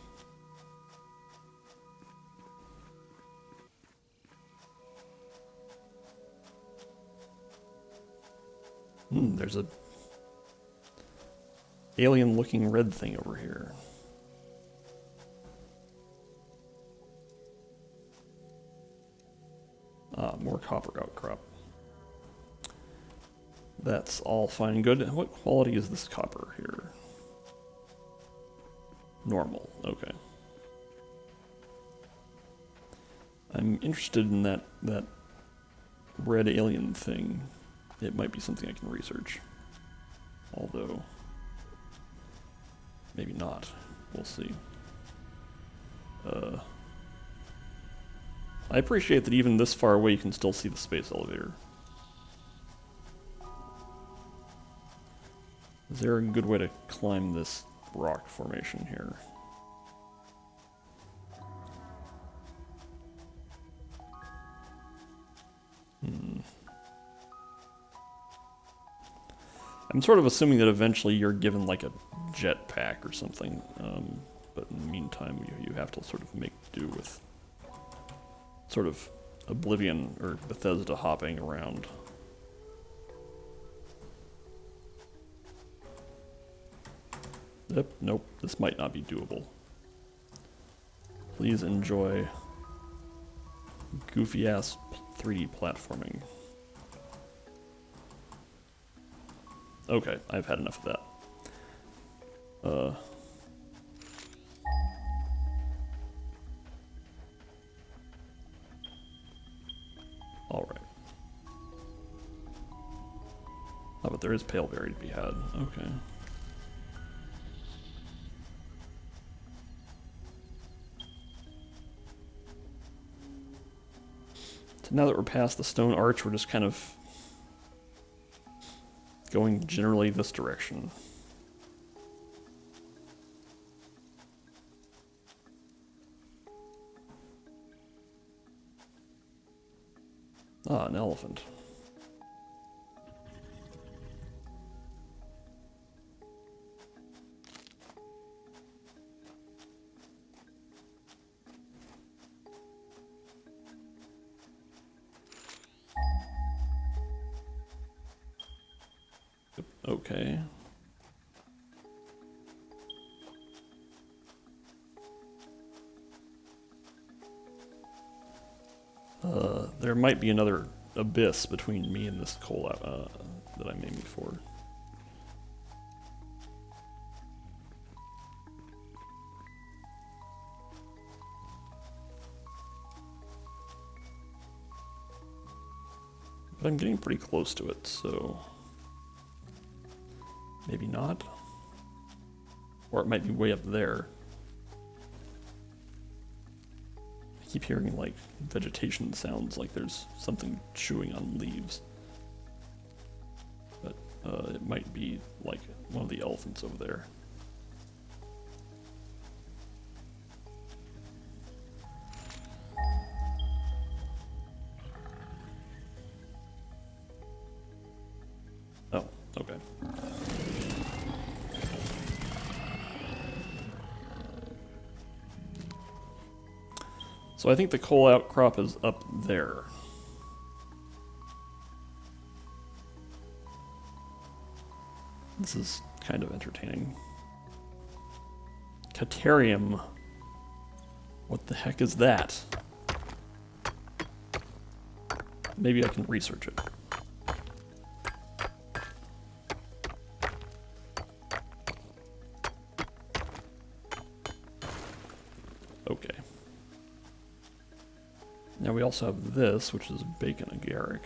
[SPEAKER 1] There's a alien-looking red thing over here. More copper outcrop. That's all fine and good. What quality is this copper here? Normal, okay. I'm interested in that red alien thing. It might be something I can research. Although, maybe not. We'll see. I appreciate that even this far away you can still see the space elevator. Is there a good way to climb this rock formation here? I'm sort of assuming that eventually you're given like a jetpack or something, but in the meantime you have to sort of make do with sort of Oblivion or Bethesda hopping around. Yep, nope, this might not be doable. Please enjoy goofy-ass 3D platforming. Okay, I've had enough of that. Alright. Oh, but there is Paleberry to be had. Okay. So now that we're past the stone arch, we're just kind of going generally this direction. Ah, an elephant. Okay. There might be another abyss between me and this coal that I'm aiming for. But I'm getting pretty close to it, so maybe not. Or it might be way up there. I keep hearing like vegetation sounds, like there's something chewing on leaves. But it might be like one of the elephants over there. Oh, okay. So I think the coal outcrop is up there. This is kind of entertaining. Caterium. What the heck is that? Maybe I can research it. Okay. Now we also have this, which is bacon agaric.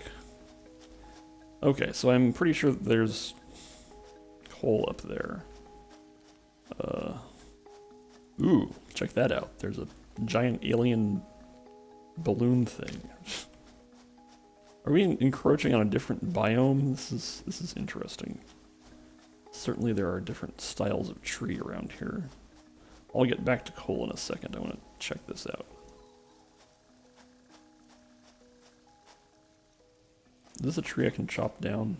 [SPEAKER 1] Okay, so I'm pretty sure that there's coal up there. Ooh, check that out. There's a giant alien balloon thing. Are we encroaching on a different biome? This is interesting. Certainly there are different styles of tree around here. I'll get back to coal in a second. I want to check this out. Is this a tree I can chop down?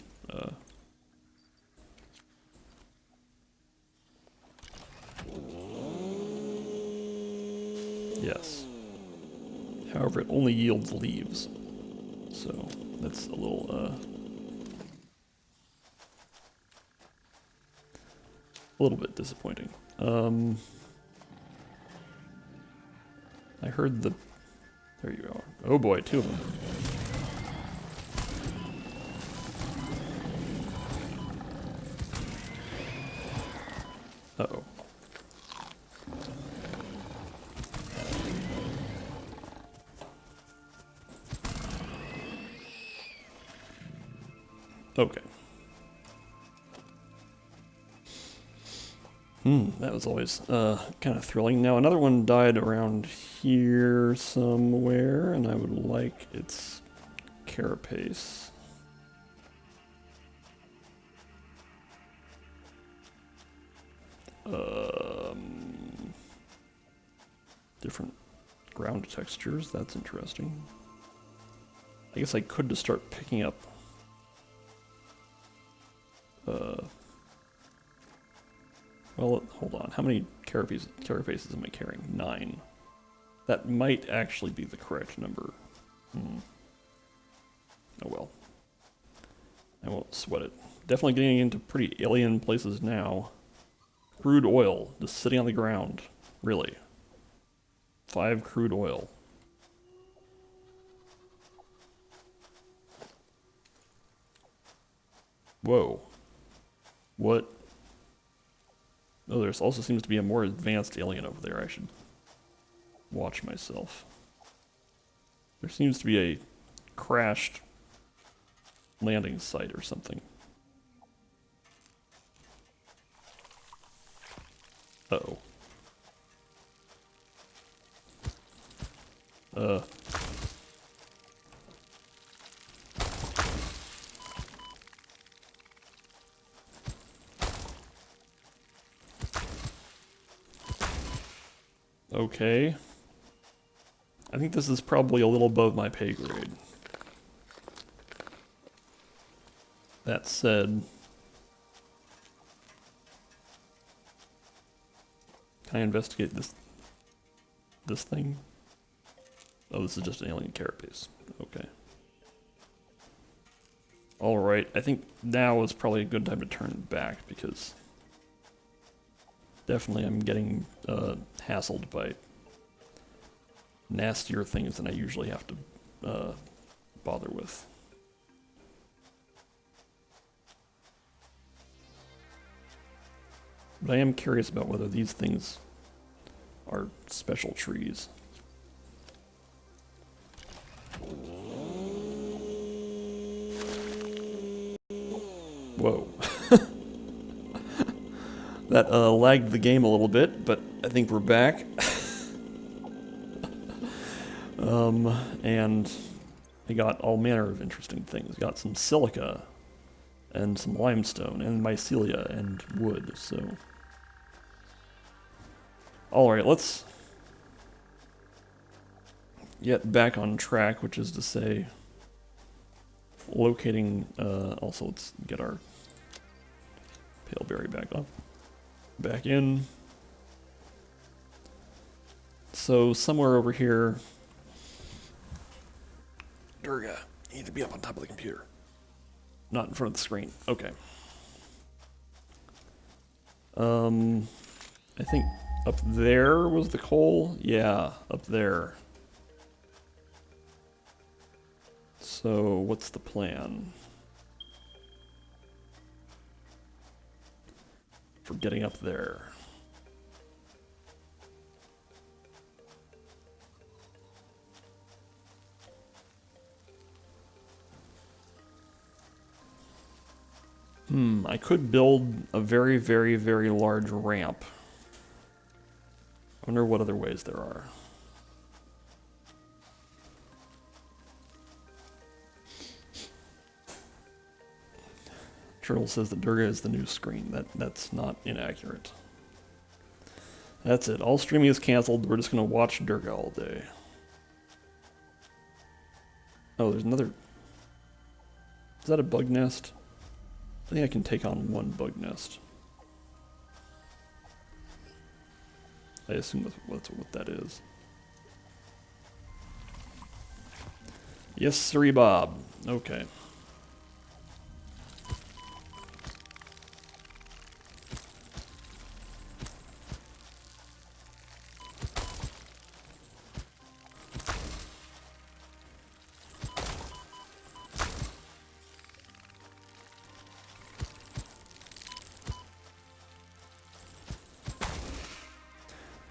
[SPEAKER 1] Yes. However, it only yields leaves. So, that's a little bit disappointing. I heard the... There you are. Oh boy, two of them. Uh-oh. Okay. That was always kind of thrilling. Now another one died around here somewhere, and I would like its carapace. Different ground textures, that's interesting. I guess I could just start picking up well, hold on. How many carapaces am I carrying? 9. That might actually be the correct number. Oh well. I won't sweat it. Definitely getting into pretty alien places now. Crude oil, just sitting on the ground. Really. 5 crude oil. Whoa. What? Oh, there also seems to be a more advanced alien over there. I should watch myself. There seems to be a crashed landing site or something. Uh-oh. Okay. I think this is probably a little above my pay grade. That said, can I investigate this thing? Oh, this is just an alien carapace. Okay. Alright, I think now is probably a good time to turn back because definitely I'm getting hassled by nastier things than I usually have to bother with. But I am curious about whether these things are special trees. Whoa. That lagged the game a little bit, but I think we're back. And I got all manner of interesting things. Got some silica, and some limestone, and mycelia, and wood, so... Alright, let's get back on track, which is to say... locating, also let's get our paleberry back in. So somewhere over here, Durga, you need to be up on top of the computer, not in front of the screen. Okay. I think up there was the coal. Yeah, up there. So what's the plan for getting up there? I could build a very, very, very large ramp. I wonder what other ways there are. Turtle says that Durga is the new screen. That's not inaccurate. That's it. All streaming is canceled. We're just gonna watch Durga all day. Oh, there's another. Is that a bug nest? I think I can take on one bug nest. I assume that's what that is. Yes, sirree, Bob. Okay.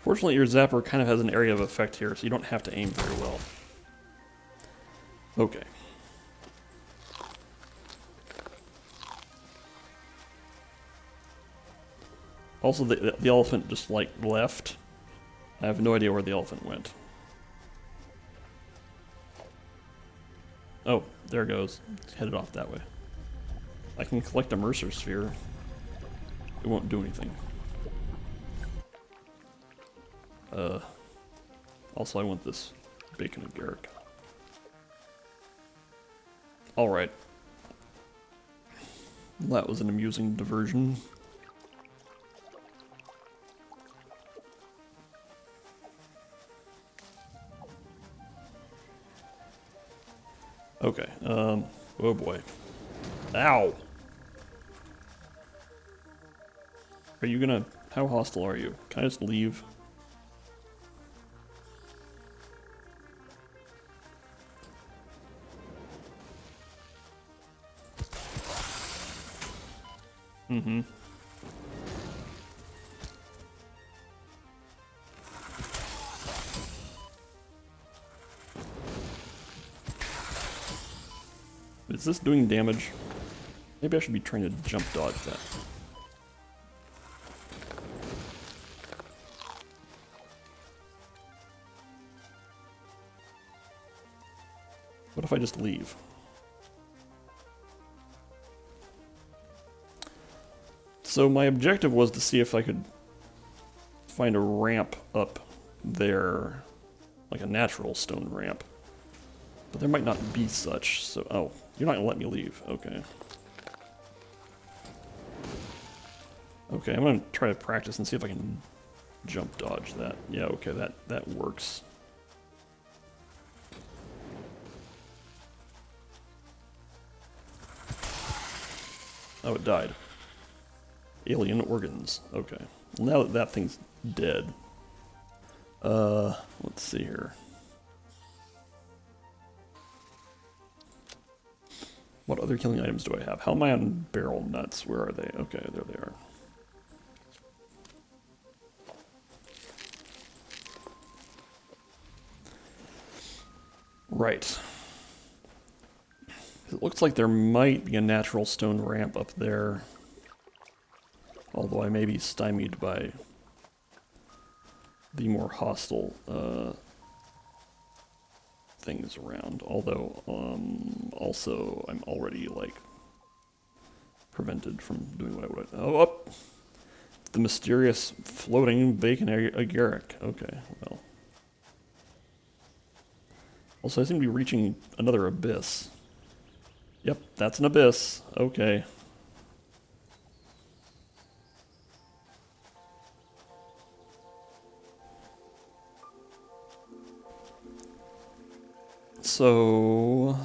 [SPEAKER 1] Fortunately, your zapper kind of has an area of effect here, so you don't have to aim very well. Okay. Also, the elephant just, like, left. I have no idea where the elephant went. Oh, there it goes. It's headed off that way. I can collect a Mercer sphere. It won't do anything. Also, I want this bacon of Garrick. Alright. That was an amusing diversion. Okay, oh boy. Ow! Are you gonna... How hostile are you? Can I just leave? Mm-hmm. Is this doing damage? Maybe I should be trying to jump dodge that. What if I just leave? So my objective was to see if I could find a ramp up there, like a natural stone ramp. But there might not be such, so... Oh, you're not gonna let me leave. Okay. Okay, I'm gonna try to practice and see if I can jump dodge that. Yeah, okay, that works. Oh, it died. Alien organs. Okay. Well, now that that thing's dead. Let's see here. What other killing items do I have? How am I on barrel nuts? Where are they? Okay, there they are. Right. It looks like there might be a natural stone ramp up there. Although I may be stymied by the more hostile things around. Although, also, I'm already, like, prevented from doing what I would. Oh, up! The mysterious floating bacon agaric. Okay, well. Also, I seem to be reaching another abyss. Yep, that's an abyss. Okay. So...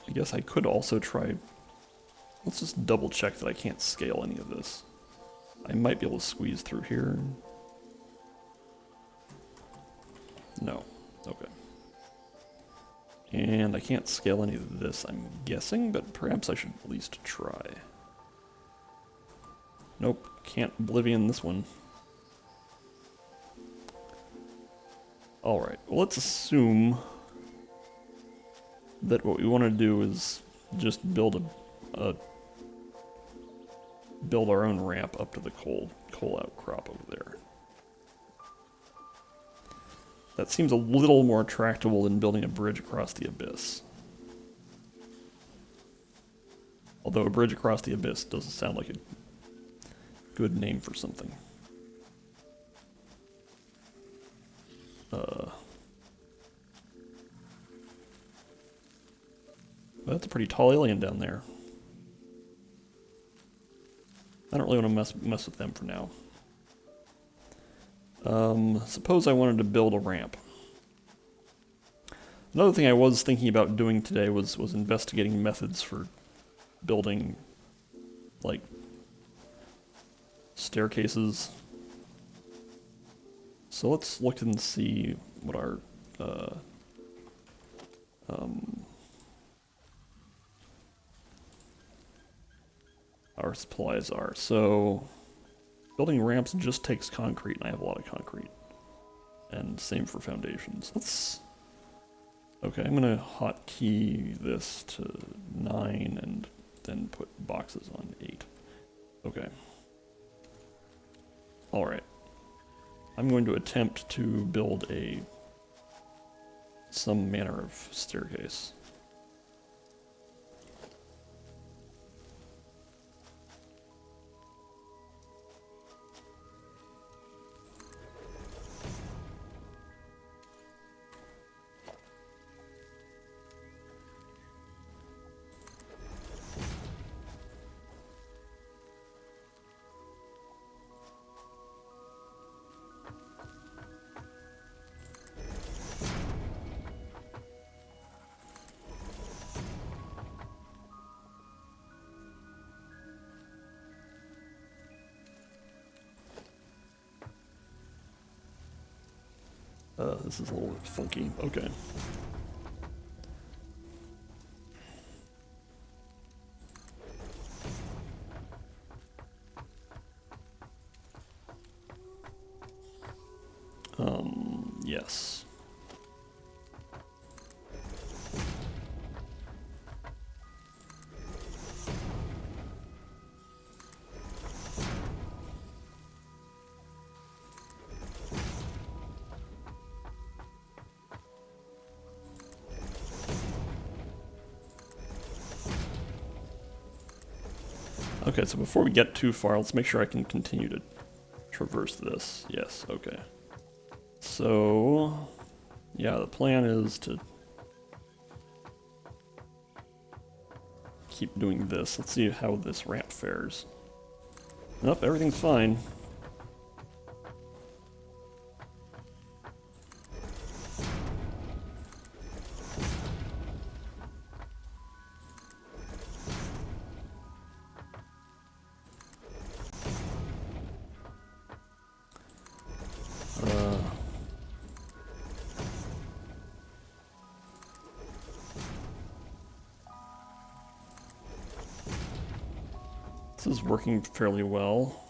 [SPEAKER 1] I guess I could also try... Let's just double check that I can't scale any of this. I might be able to squeeze through here. No. Okay. And I can't scale any of this, I'm guessing, but perhaps I should at least try. Nope, can't oblivion this one. Alright, well, let's assume that what we want to do is just build a build our own ramp up to the coal outcrop over there. That seems a little more tractable than building a bridge across the abyss. Although a bridge across the abyss doesn't sound like a good name for something. That's a pretty tall alien down there. I don't really want to mess with them for now. Suppose I wanted to build a ramp. Another thing I was thinking about doing today was investigating methods for building, like, staircases. So let's look and see what our supplies are. So building ramps just takes concrete, and I have a lot of concrete. And same for foundations. Okay, I'm gonna hotkey this to 9 and then put boxes on 8. Okay. Alright. I'm going to attempt to build some manner of staircase. This is a little funky. Okay. Yes. Okay, so before we get too far, let's make sure I can continue to traverse this. Yes, okay. So, yeah, the plan is to keep doing this. Let's see how this ramp fares. Nope, everything's fine. This is working fairly well.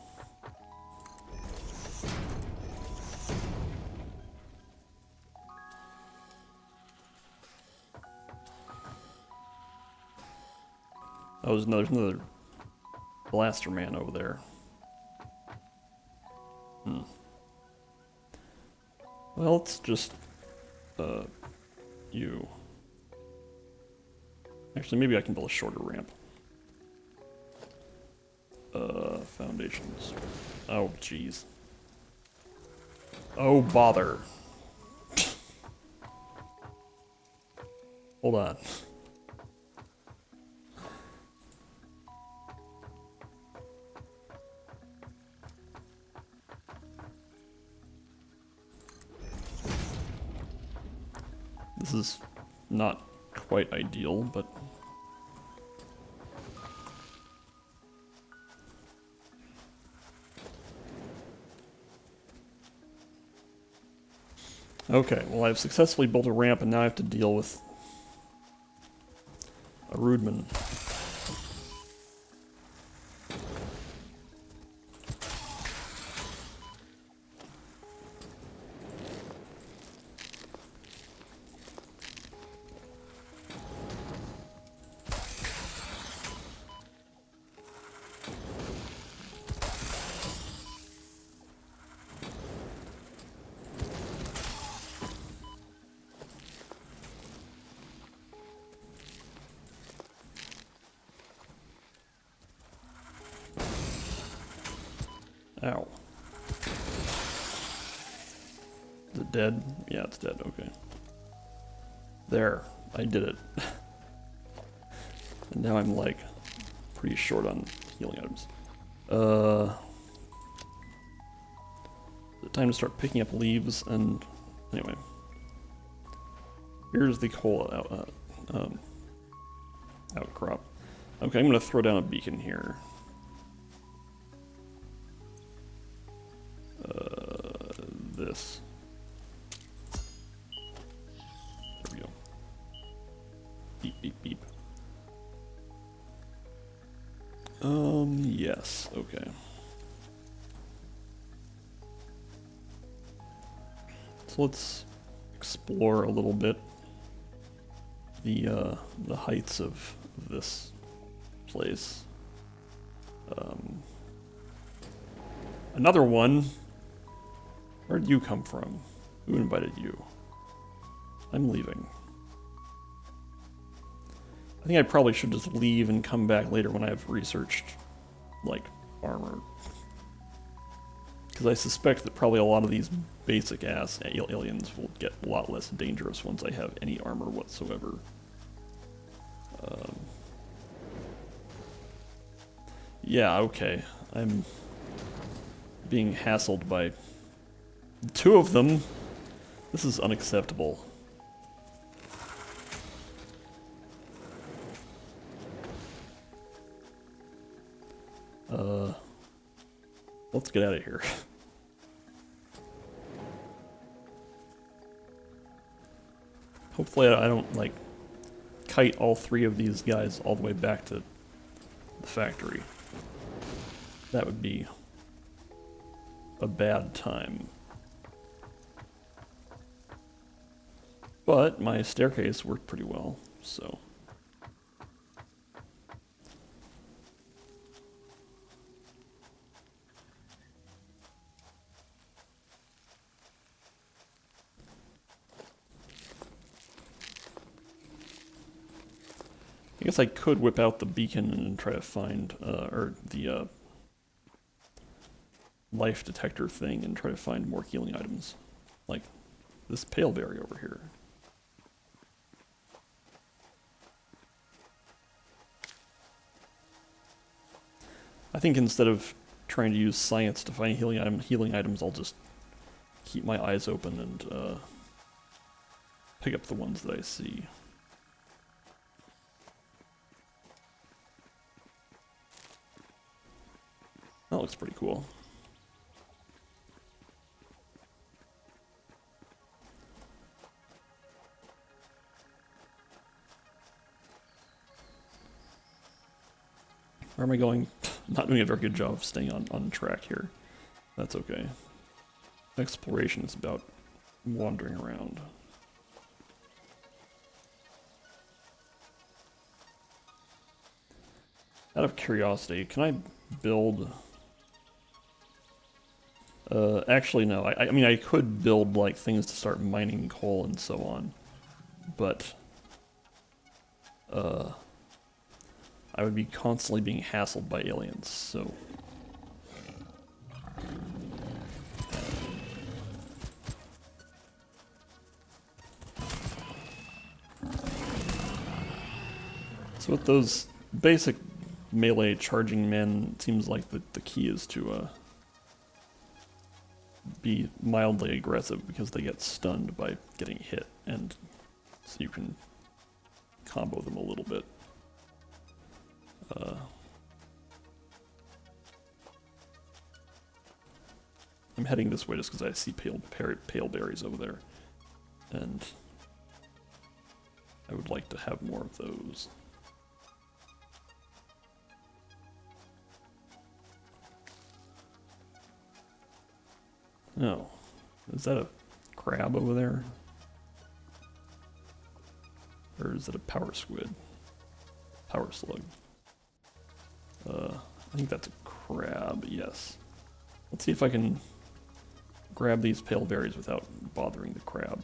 [SPEAKER 1] Oh, there's another blaster man over there. Well, it's just, you. Actually, maybe I can build a shorter ramp. Foundations. Oh, jeez. Oh, bother. Hold on. This is not quite ideal, but... Okay, well, I've successfully built a ramp, and now I have to deal with a Rudeman. Ow. Is it dead? Yeah, it's dead. Okay. There. I did it. And now I'm like pretty short on healing items. Time to start picking up leaves and anyway. Here's the coal outcrop. Okay, I'm gonna throw down a beacon here. This. There we go. Beep, beep, beep. Yes, okay. So let's explore a little bit the heights of this place. Another one. Where'd you come from? Who invited you? I'm leaving. I think I probably should just leave and come back later when I've researched, like, armor. Because I suspect that probably a lot of these basic-ass aliens will get a lot less dangerous once I have any armor whatsoever. Yeah, okay. I'm being hassled by two of them. This is unacceptable. Let's get out of here. Hopefully I don't, like, kite all three of these guys all the way back to the factory. That would be a bad time. But my staircase worked pretty well, so... I guess I could whip out the beacon and try to find, or the life detector thing and try to find more healing items. Like this pale berry over here. I think instead of trying to use science to find healing items, I'll just keep my eyes open and pick up the ones that I see. That looks pretty cool. Where am I going? Not doing a very good job of staying on track here. That's okay. Exploration is about wandering around. Out of curiosity, can I build... actually no, I mean I could build like things to start mining coal and so on, but I would be constantly being hassled by aliens, so... So with those basic melee charging men, it seems like the key is to be mildly aggressive because they get stunned by getting hit, and so you can combo them a little bit. I'm heading this way just because I see pale berries over there, and I would like to have more of those. Oh, is that a crab over there? Or is it a power squid? Power slug. I think that's a crab, yes. Let's see if I can grab these pale berries without bothering the crab.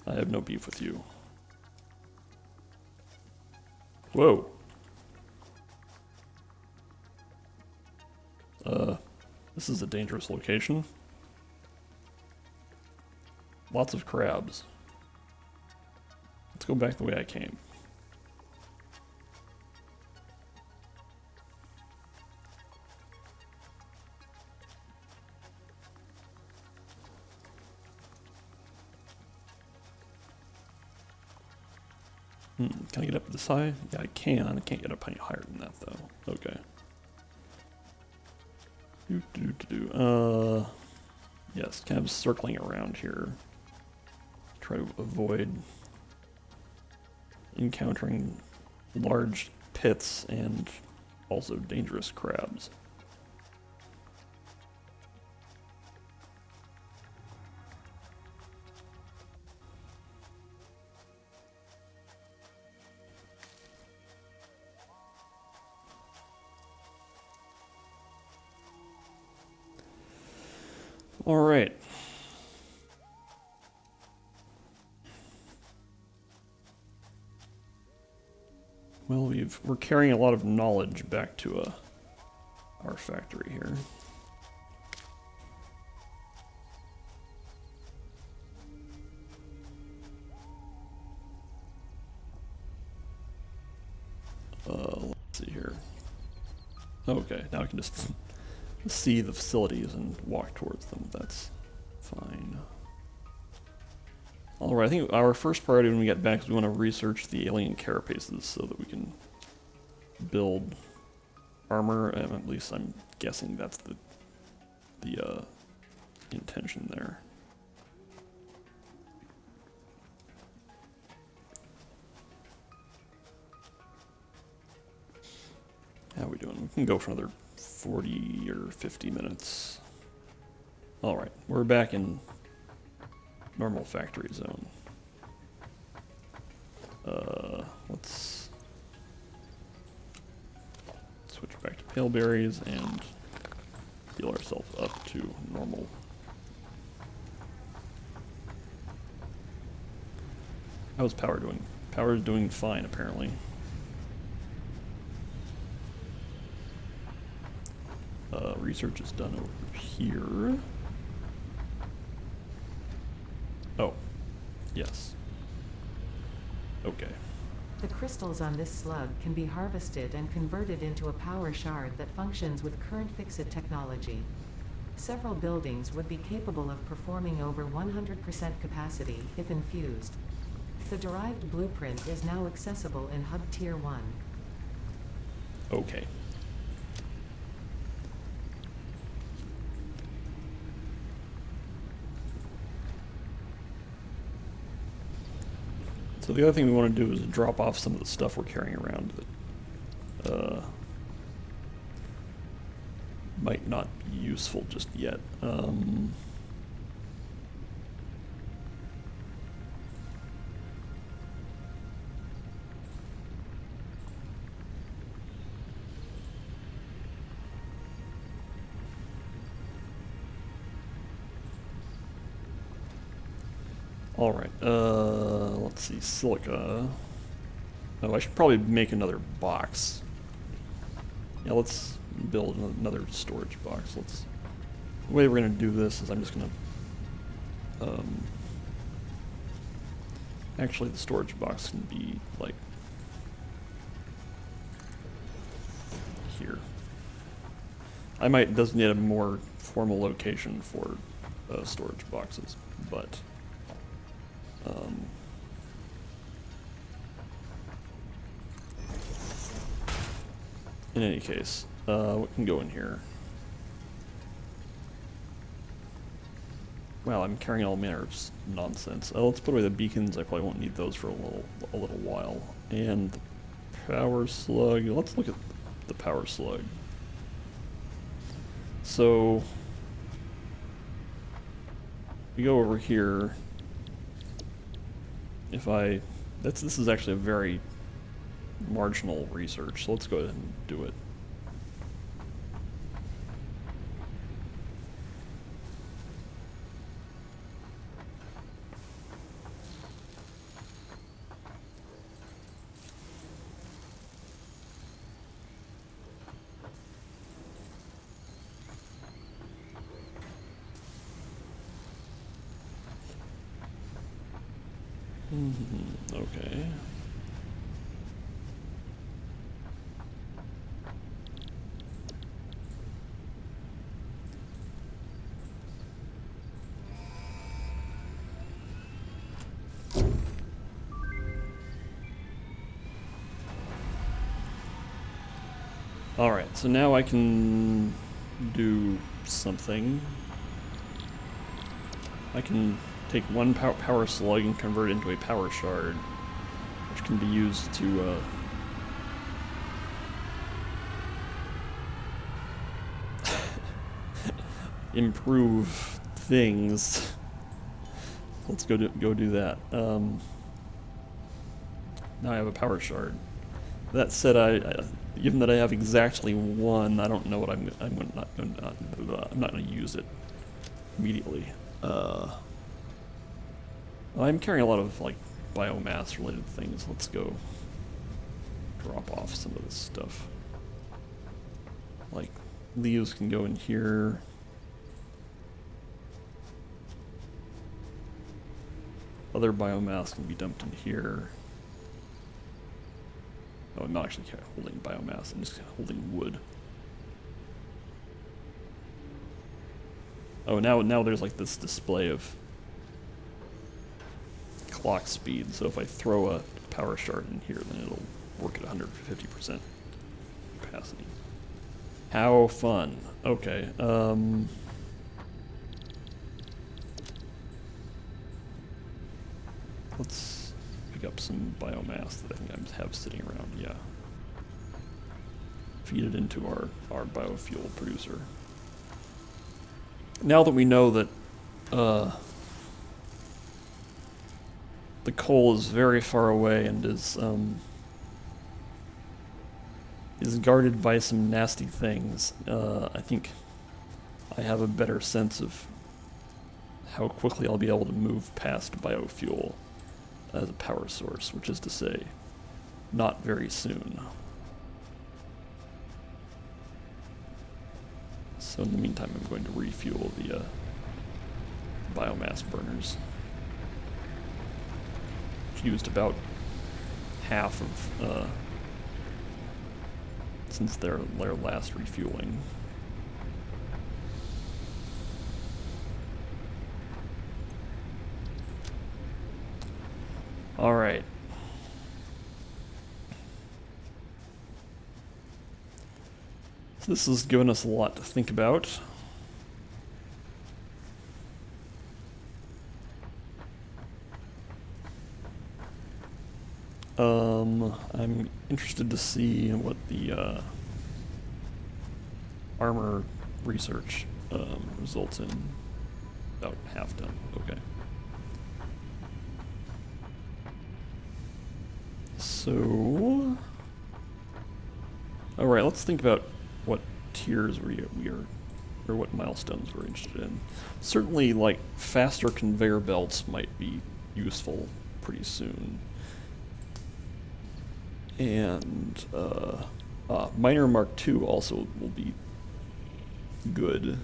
[SPEAKER 1] I have no beef with you. Whoa. This is a dangerous location. Lots of crabs. Let's go back the way I came. Can I get up this high? Yeah, I can. I can't get up any higher than that, though. Okay. Yes, kind of circling around here. Try to avoid encountering large pits and also dangerous crabs. All right. Well, we're carrying a lot of knowledge back to our factory here. Let's see here. Okay, now I can just see the facilities and walk towards them. That's fine. Alright, I think our first priority when we get back is we want to research the alien carapaces so that we can build armor. At least I'm guessing that's the intention there. How are we doing? We can go for another 40 or 50 minutes. Alright, we're back in normal factory zone. Let's switch back to pale berries and heal ourselves up to normal. How's power doing? Power is doing fine, apparently. Research is done over here. Oh, yes. Okay.
[SPEAKER 2] The crystals on this slug can be harvested and converted into a power shard that functions with current fix-it technology. Several buildings would be capable of performing over 100% capacity if infused. The derived blueprint is now accessible in Hub Tier 1.
[SPEAKER 1] Okay. So the other thing we want to do is drop off some of the stuff we're carrying around that might not be useful just yet. Alright, let's see, silica. Oh, I should probably make another box. Yeah, let's build another storage box. The way we're gonna do this is I'm just gonna, actually the storage box can be, like, here. I might designate a more formal location for storage boxes, but in any case, what can go in here? Wow, I'm carrying all manner of nonsense. Let's put away the beacons. I probably won't need those for a little while. And the power slug. Let's look at the power slug. So we go over here. This is actually a very marginal research, so let's go ahead and do it. Okay. Alright, so now I can do something. I can take one power slug and convert it into a power shard, which can be used to improve things. Let's go do that. Now I have a power shard. That said, given that I have exactly one, I don't know what I'm not going to use it immediately. I'm carrying a lot of like biomass related things. Let's go drop off some of this stuff. Like leaves can go in here. Other biomass can be dumped in here. Oh, I'm not actually holding biomass, I'm just holding wood. Oh, now there's like this display of clock speed, so if I throw a power shard in here, then it'll work at 150% capacity. How fun. Okay, let's pick up some biomass that I think I have sitting around, yeah. Feed it into our biofuel producer. Now that we know that the coal is very far away and is guarded by some nasty things, I think I have a better sense of how quickly I'll be able to move past biofuel as a power source, which is to say, not very soon. So in the meantime, I'm going to refuel the biomass burners. Which used about half of since their last refueling. All right. So this has given us a lot to think about. I'm interested to see what the armor research results in. About half done. Okay. So, all right, let's think about what tiers we are, or what milestones we're interested in. Certainly, like, faster conveyor belts might be useful pretty soon. And, Miner Mark II also will be good,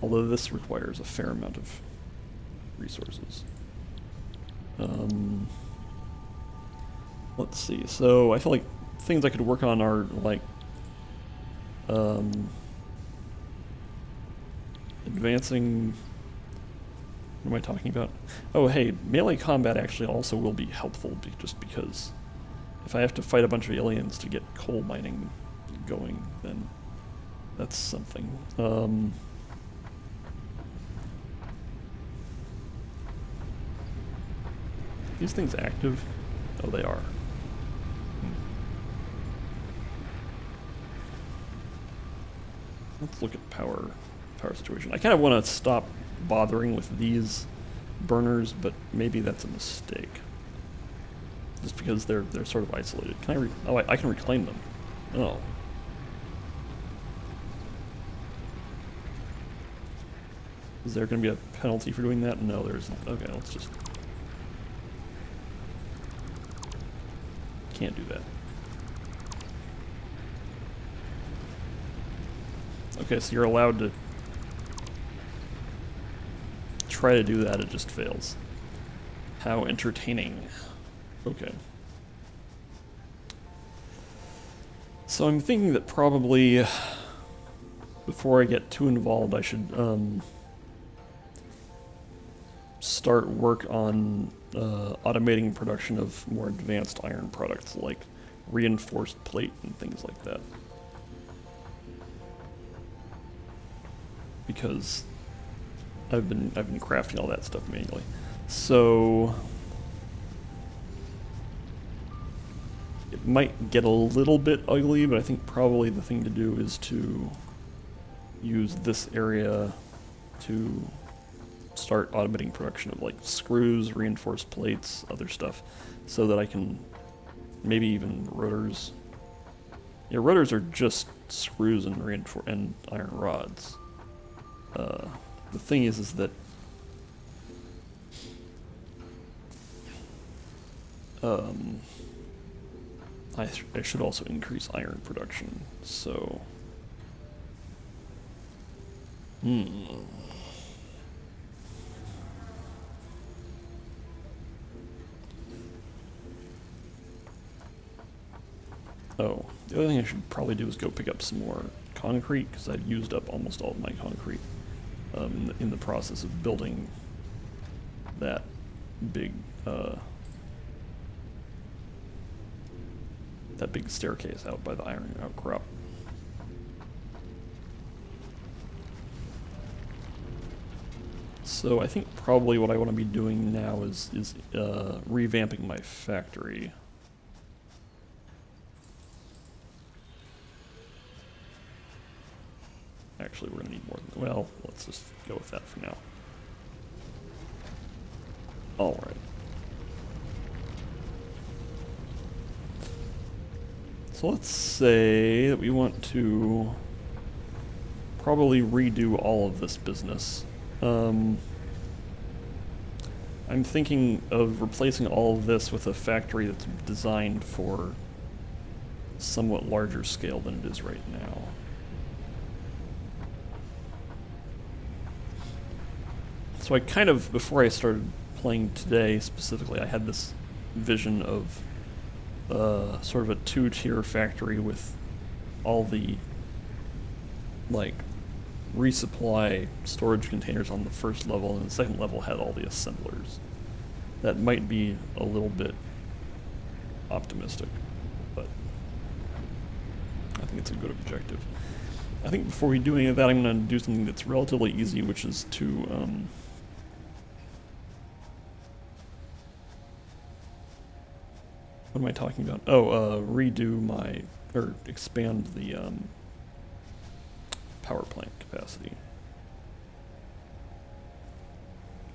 [SPEAKER 1] although this requires a fair amount of resources. Let's see, so I feel like things I could work on are, like, advancing... What am I talking about? Oh, hey, melee combat actually also will be helpful, just because if I have to fight a bunch of aliens to get coal mining going, then that's something. These things active? Oh, they are. Let's look at power situation. I kind of want to stop bothering with these burners, but maybe that's a mistake. Just because they're sort of isolated. Can I I can reclaim them. Oh. Is there going to be a penalty for doing that? No, there isn't. Okay, let's just... Can't do that. Okay, so you're allowed to try to do that, it just fails. How entertaining. Okay. So I'm thinking that probably before I get too involved, I should start work on automating production of more advanced iron products like reinforced plate and things like that. Because I've been crafting all that stuff manually. So it might get a little bit ugly, but I think probably the thing to do is to use this area to start automating production of like screws, reinforced plates, other stuff, so that I can maybe even rotors. Yeah, rotors are just screws and iron rods. The thing is that I should also increase iron production. So, Oh, the other thing I should probably do is go pick up some more concrete, because I've used up almost all of my concrete in the process of building that big staircase out by the iron outcrop. So I think probably what I want to be doing now is revamping my factory. Actually, we're going to need more than... Well, let's just go with that for now. Alright. So let's say that we want to probably redo all of this business. I'm thinking of replacing all of this with a factory that's designed for somewhat larger scale than it is right now. So I kind of, before I started playing today specifically, I had this vision of sort of a two-tier factory with all the, like, resupply storage containers on the first level, and the second level had all the assemblers. That might be a little bit optimistic, but I think it's a good objective. I think before we do any of that, I'm going to do something that's relatively easy, which is to what am I talking about? Oh, redo my, or expand the power plant capacity.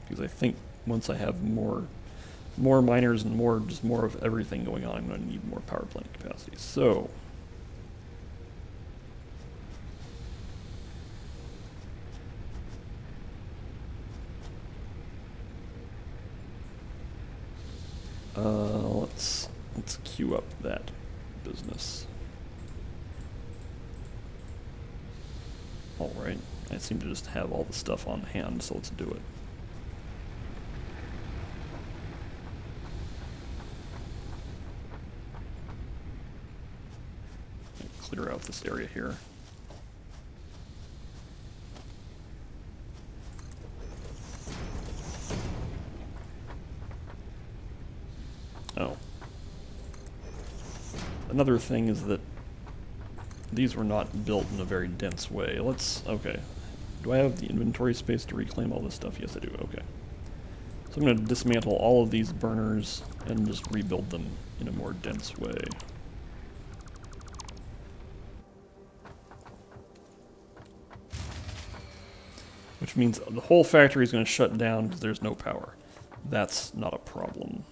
[SPEAKER 1] Because I think once I have more miners and more of everything going on, I'm going to need more power plant capacity. So let's queue up that business. Alright, I seem to just have all the stuff on hand, so let's do it. Clear out this area here. Oh. Another thing is that these were not built in a very dense way. Okay. Do I have the inventory space to reclaim all this stuff? Yes, I do. Okay. So I'm going to dismantle all of these burners and just rebuild them in a more dense way. Which means the whole factory is going to shut down because there's no power. That's not a problem.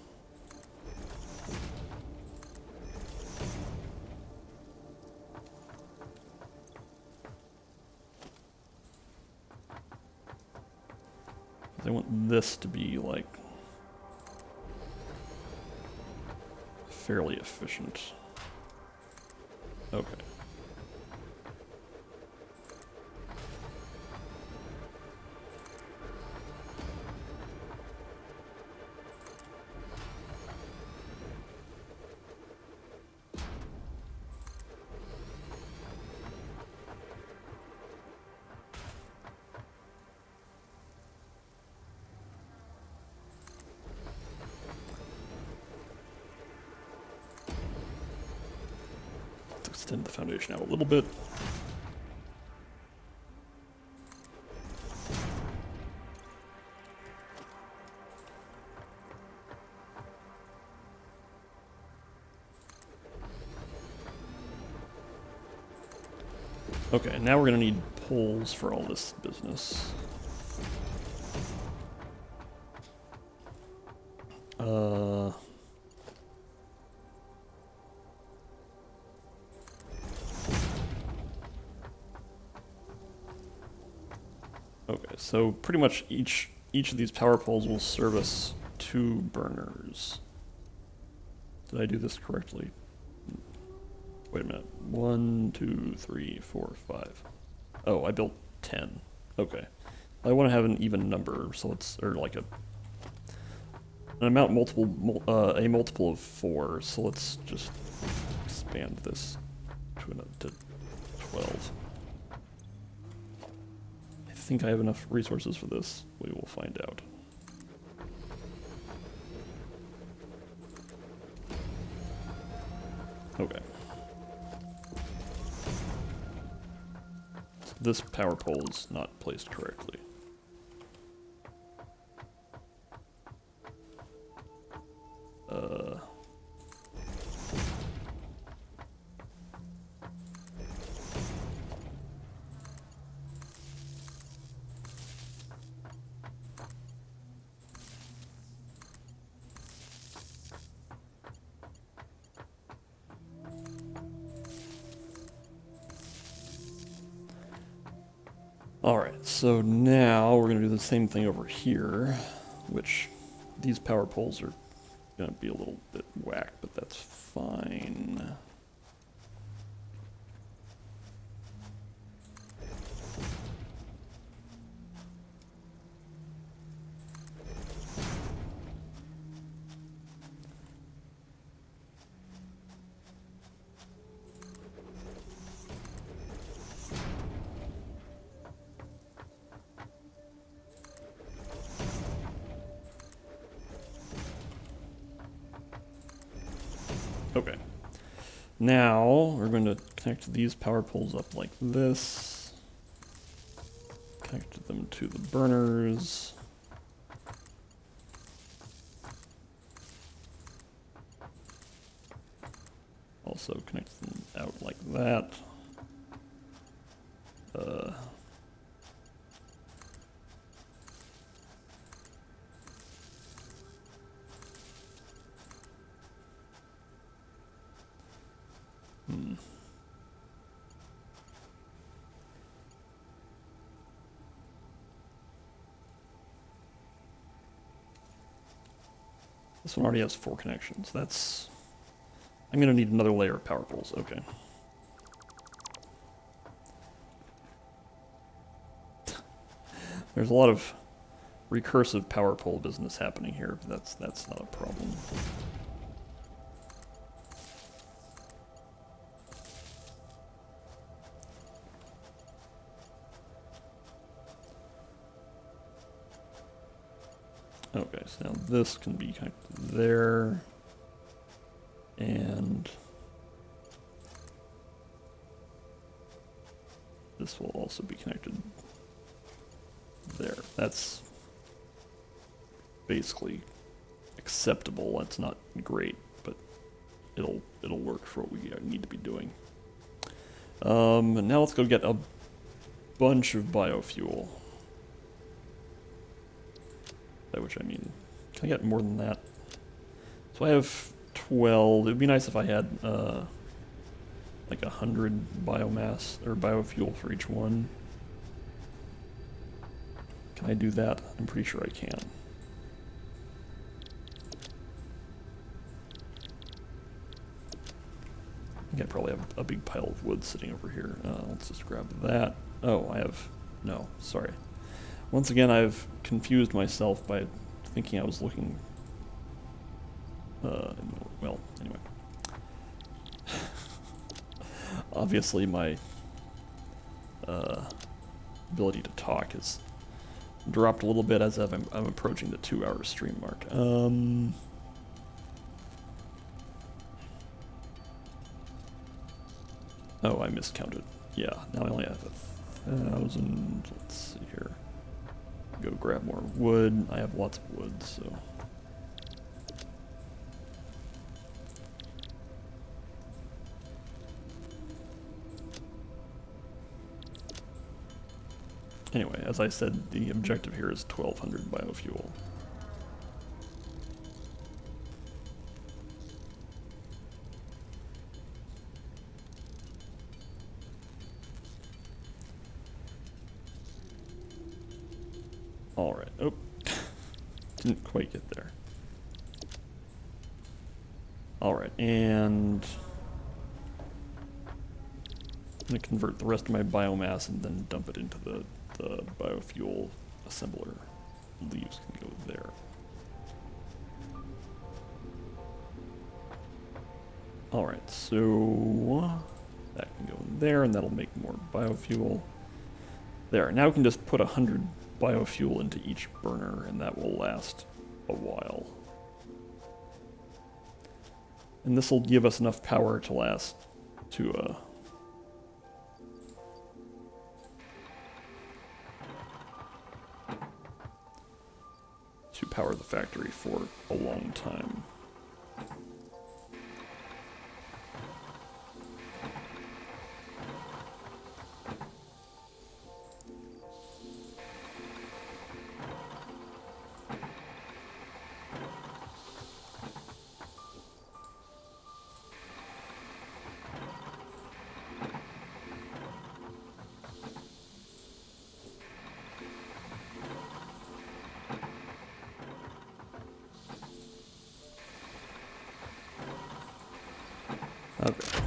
[SPEAKER 1] I want this to be, like, fairly efficient. Okay. extend the foundation out a little bit. Okay, now we're gonna need poles for all this business. Okay, so pretty much each of these power poles will service 2 burners. Did I do this correctly? Wait a minute. 1, 2, 3, 4, 5. Oh, I built 10. Okay. I want to have an even number, so let's, or like an amount multiple, a multiple of 4. So let's just expand this to 12. I think I have enough resources for this. We will find out. Okay. This power pole is not placed correctly. Alright, so now we're going to do the same thing over here, which these power poles are going to be a little bit whack, but that's fine. Okay. Now we're going to connect these power poles up like this. Connect them to the burners. Also connect them out like that. This one already has 4 connections. That's... I'm going to need another layer of power poles. Okay. There's a lot of recursive power pole business happening here, but that's not a problem. Okay, so now this can be connected there, and this will also be connected there. That's basically acceptable. It's not great, but it'll work for what we need to be doing. And now let's go get a bunch of biofuel. By which I mean, can I get more than that? So I have 12. It would be nice if I had like 100 biomass or biofuel for each one. Can I do that? I'm pretty sure I can. I think I probably have a big pile of wood sitting over here. Let's just grab that. Oh, I have... No, sorry. Once again, I've confused myself by thinking I was looking... well, anyway. Obviously, my ability to talk has dropped a little bit as I'm approaching the 2-hour stream mark. Oh, I miscounted. Yeah, now I only have 1,000. Let's see here. Go grab more wood. I have lots of wood, so. Anyway, as I said, the objective here is 1,200 biofuel. Alright, oh, didn't quite get there. Alright, and I'm going to convert the rest of my biomass and then dump it into the biofuel assembler. Leaves can go there. Alright, so that can go in there and that'll make more biofuel. There, now we can just put 100 biofuel into each burner and that will last a while. And this will give us enough power to last to power the factory for a long time. Okay.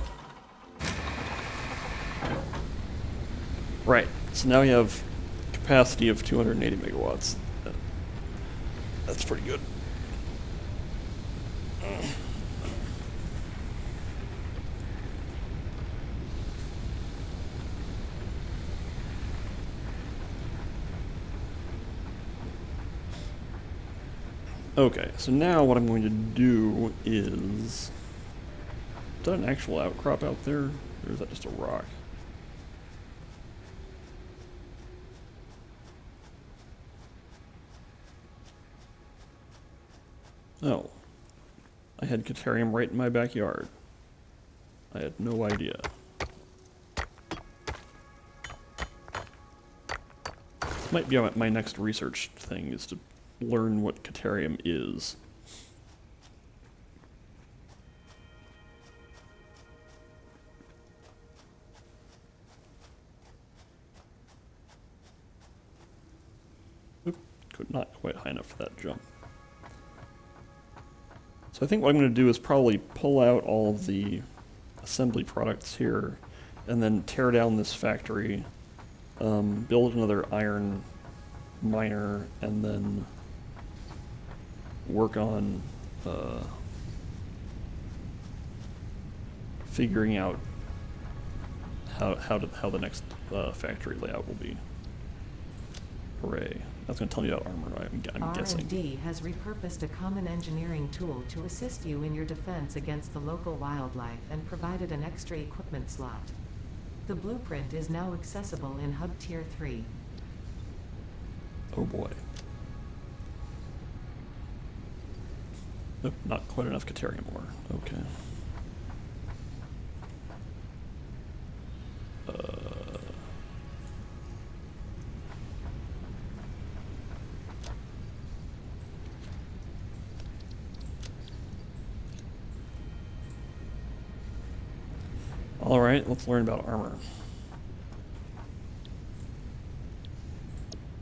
[SPEAKER 1] Right, so now we have capacity of 280 megawatts. That's pretty good. Okay, so now what I'm going to do is that an actual outcrop out there, or is that just a rock? Oh. I had Caterium right in my backyard. I had no idea. This might be my next research thing, is to learn what Caterium is. Oop, not quite high enough for that jump. So I think what I'm going to do is probably pull out all of the assembly products here and then tear down this factory, build another iron miner, and then work on figuring out how the next factory layout will be. Hooray. That's going to tell me about armor, I'm guessing.
[SPEAKER 2] R&D has repurposed a common engineering tool to assist you in your defense against the local wildlife and provided an extra equipment slot. The blueprint is now accessible in Hub Tier 3.
[SPEAKER 1] Oh boy. Nope, not quite enough Caterium ore. Okay. Alright, let's learn about armor.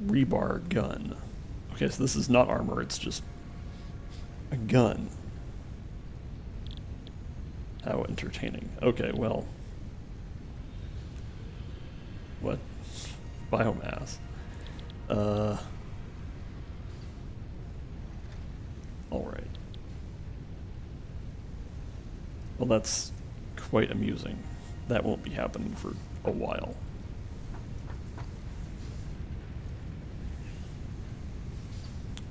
[SPEAKER 1] Rebar gun. Okay, so this is not armor, it's just a gun. How entertaining. Okay, well. What? Biomass. Alright. Well, that's quite amusing. That won't be happening for a while.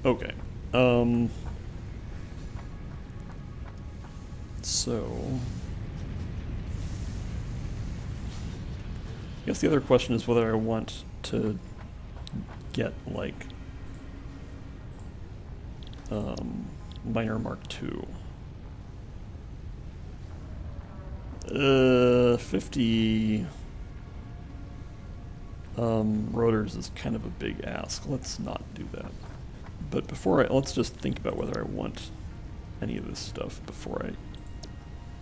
[SPEAKER 1] Okay. So guess the other question is whether I want to get, like, Miner Mark II. 50 rotors is kind of a big ask. Let's not do that. But let's just think about whether I want any of this stuff before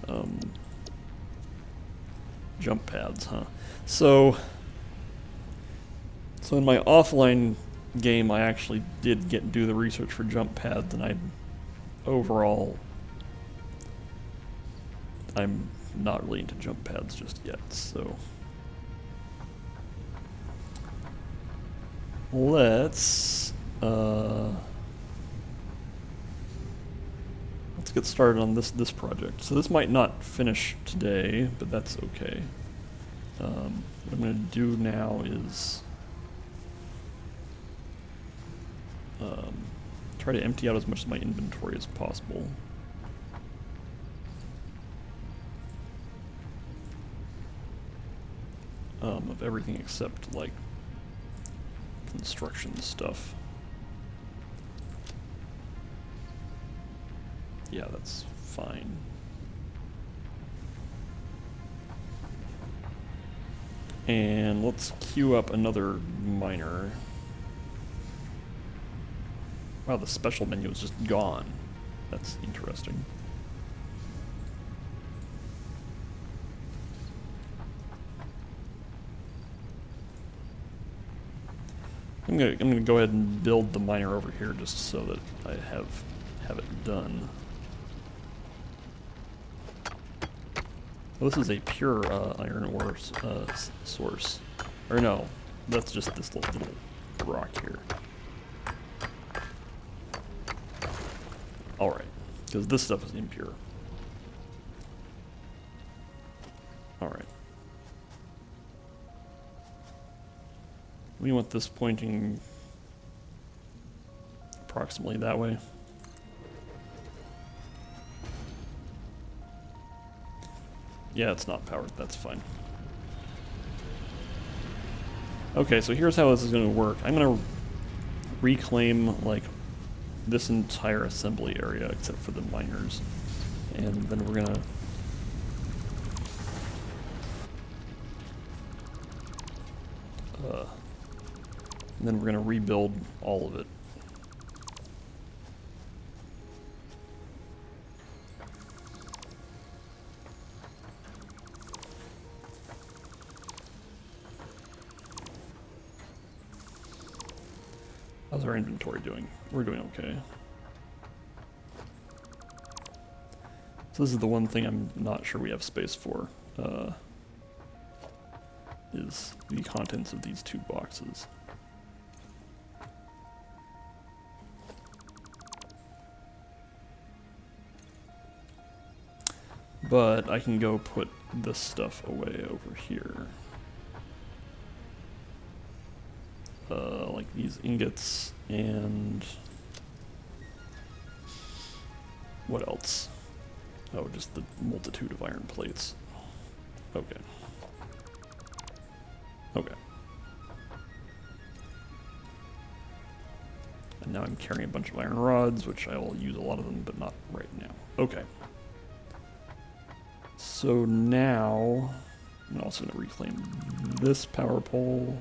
[SPEAKER 1] I, jump pads, huh? So in my offline game, I actually did do the research for jump pads, and overall, I'm not really into jump pads just yet, so let's get started on this project. So this might not finish today, but that's okay. What I'm going to do now is try to empty out as much of my inventory as possible. Of everything except, like, construction stuff. Yeah, that's fine. And let's queue up another miner. Wow, the special menu is just gone. That's interesting. I'm gonna go ahead and build the miner over here just so that I have it done. Well, this is a pure iron ore source. Or no, that's just this little rock here. Alright, because this stuff is impure. Alright. We want this pointing approximately that way. Yeah, it's not powered, that's fine. Okay, so here's how this is going to work. I'm going to reclaim, like, this entire assembly area except for the miners. And then we're going to rebuild all of it. How's our inventory doing? We're doing okay. So this is the one thing I'm not sure we have space for, is the contents of these two boxes. But I can go put this stuff away over here. Like these ingots and what else? Oh, just the multitude of iron plates. Okay. Okay. And now I'm carrying a bunch of iron rods, which I will use a lot of them, but not right now. Okay. So now, I'm also going to reclaim this power pole.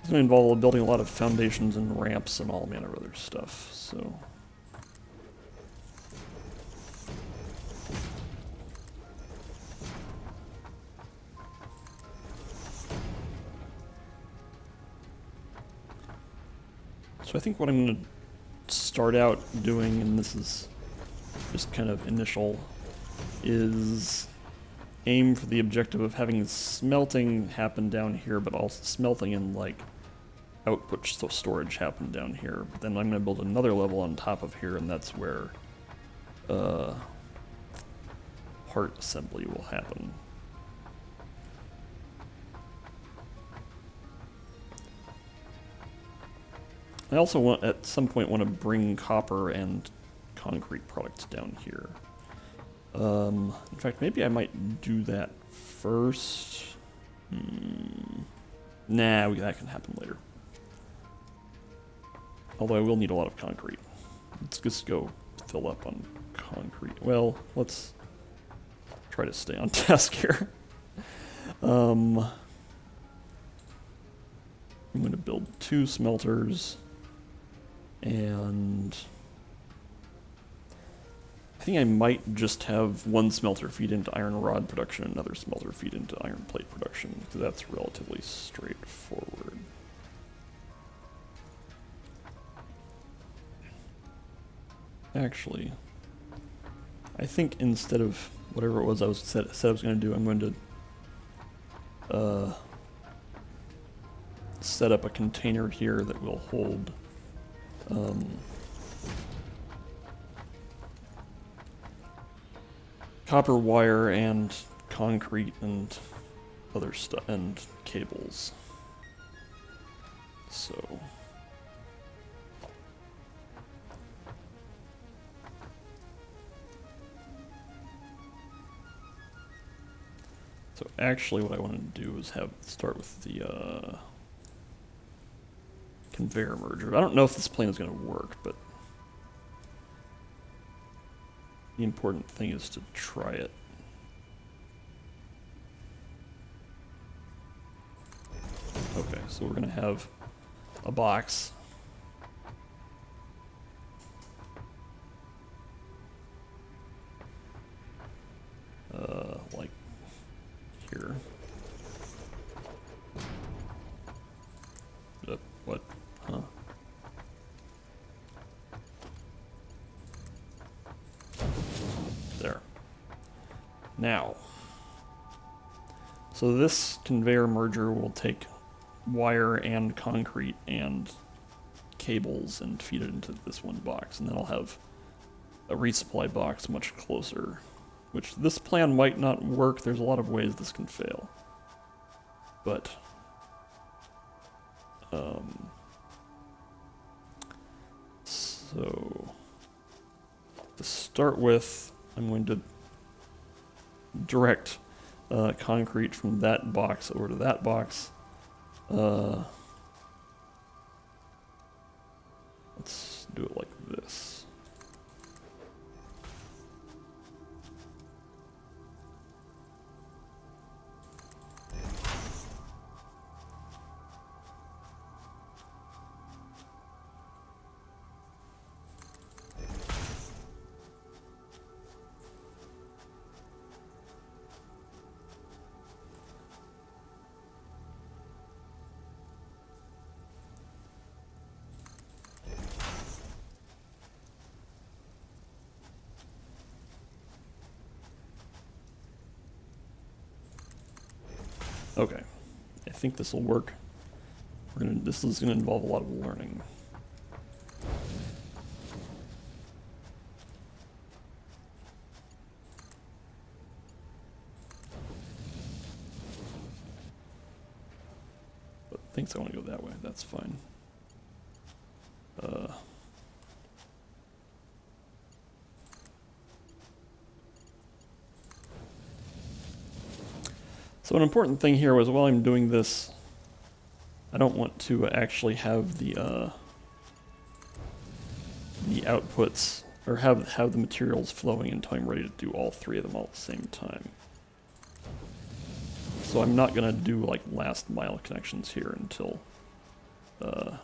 [SPEAKER 1] It's going to involve building a lot of foundations and ramps and all manner of other stuff, so. So I think what I'm going to start out doing, and this is just kind of initial, is aim for the objective of having smelting happen down here, but also smelting and like output storage happen down here. But then I'm going to build another level on top of here, and that's where part assembly will happen. I also at some point want to bring copper and concrete products down here. In fact, maybe I might do that first. Nah, that can happen later. Although I will need a lot of concrete. Let's just go fill up on concrete. Well, let's try to stay on task here. I'm going to build 2 smelters, and I think I might just have 1 smelter feed into iron rod production, another smelter feed into iron plate production, because that's relatively straightforward. Actually, I think instead of whatever it was I said I was going to do, I'm going to set up a container here that will hold copper wire and concrete and other stuff and cables. So actually what I want to do is start with the conveyor merger. I don't know if this plan is going to work, but the important thing is to try it. Okay, so we're going to have a box. Like here. What? Huh? There. Now. So this conveyor merger will take wire and concrete and cables and feed it into this one box, and then I'll have a resupply box much closer, which this plan might not work. There's a lot of ways this can fail, but so to start with, I'm going to direct concrete from that box over to that box. Let's do it like this. Okay, I think this will work. This is gonna involve a lot of learning. But thinks I want to go that way. That's fine. So an important thing here was while I'm doing this, I don't want to actually have the outputs, or have the materials flowing until I'm ready to do all 3 of them all at the same time. So I'm not gonna do like last mile connections here until, like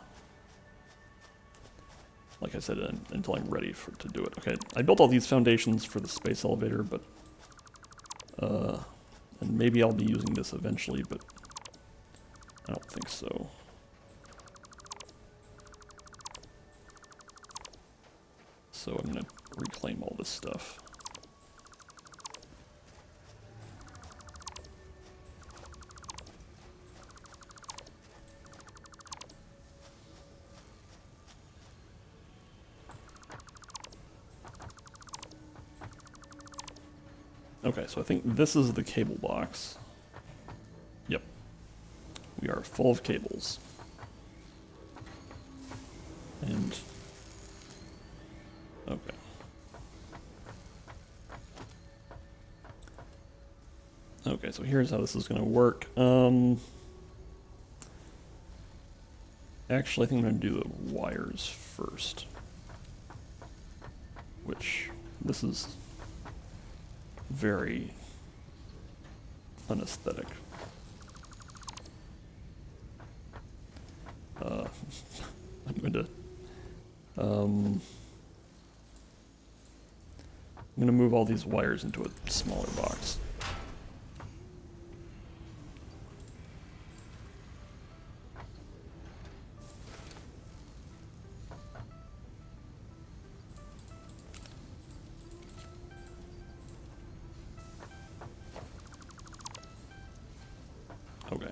[SPEAKER 1] I said, until I'm ready to do it. Okay, I built all these foundations for the space elevator, but and maybe I'll be using this eventually, but I don't think so. So I'm gonna reclaim all this stuff. Okay, so I think this is the cable box. Yep. We are full of cables. And... okay. Okay, so here's how this is going to work. Actually, I think I'm going to do the wires first. Which, this is very unaesthetic. I'm going to move all these wires into a smaller box. Okay.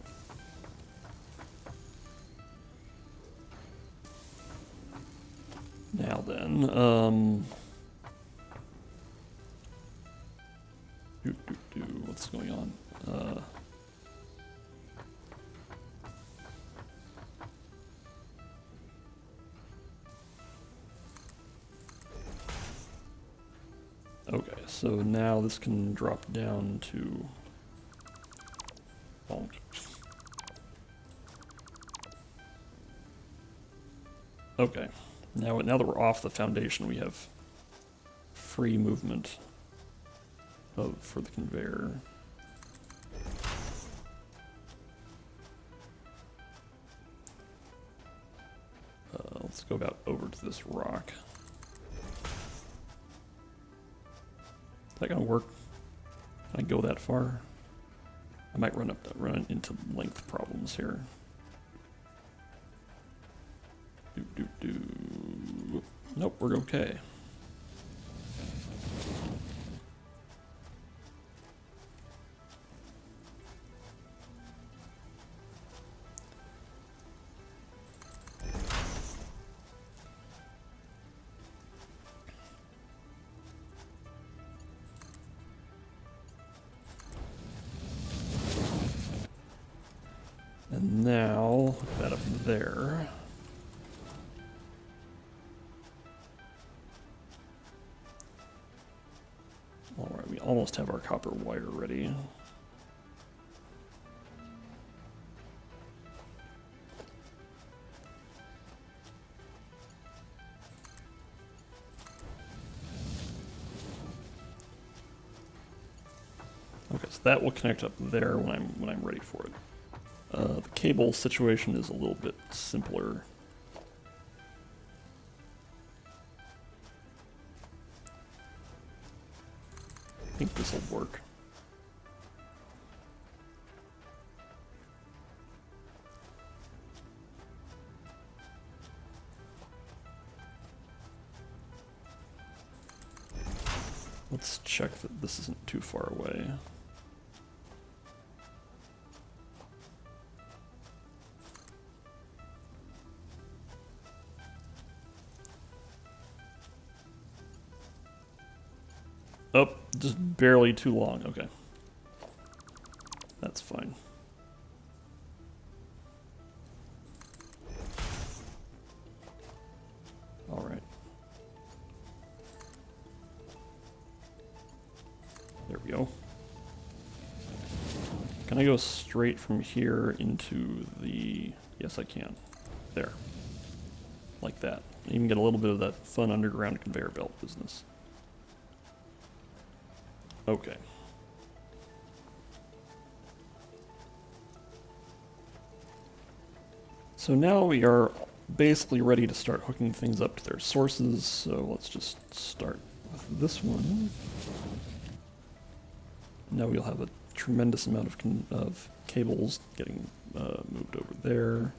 [SPEAKER 1] Now then, what's going on? Okay, so now this can drop down to bonk. Okay, now that we're off the foundation, we have free movement for the conveyor. Let's go about over to this rock. Is that gonna work? Can I go that far? I might run into length problems here. Nope, we're okay. And now, put that up there. Alright, we almost have our copper wire ready. Okay, so that will connect up there when I'm ready for it. The cable situation is a little bit simpler. I think this will work. Let's check that this isn't too far away. Oh, just barely too long. Okay. That's fine. All right. There we go. Can I go straight from here into the... Yes, I can. There. Like that. You can get a little bit of that fun underground conveyor belt business. Okay. So now we are basically ready to start hooking things up to their sources, so let's just start with this one. Now we'll have a tremendous amount of cables getting moved over there,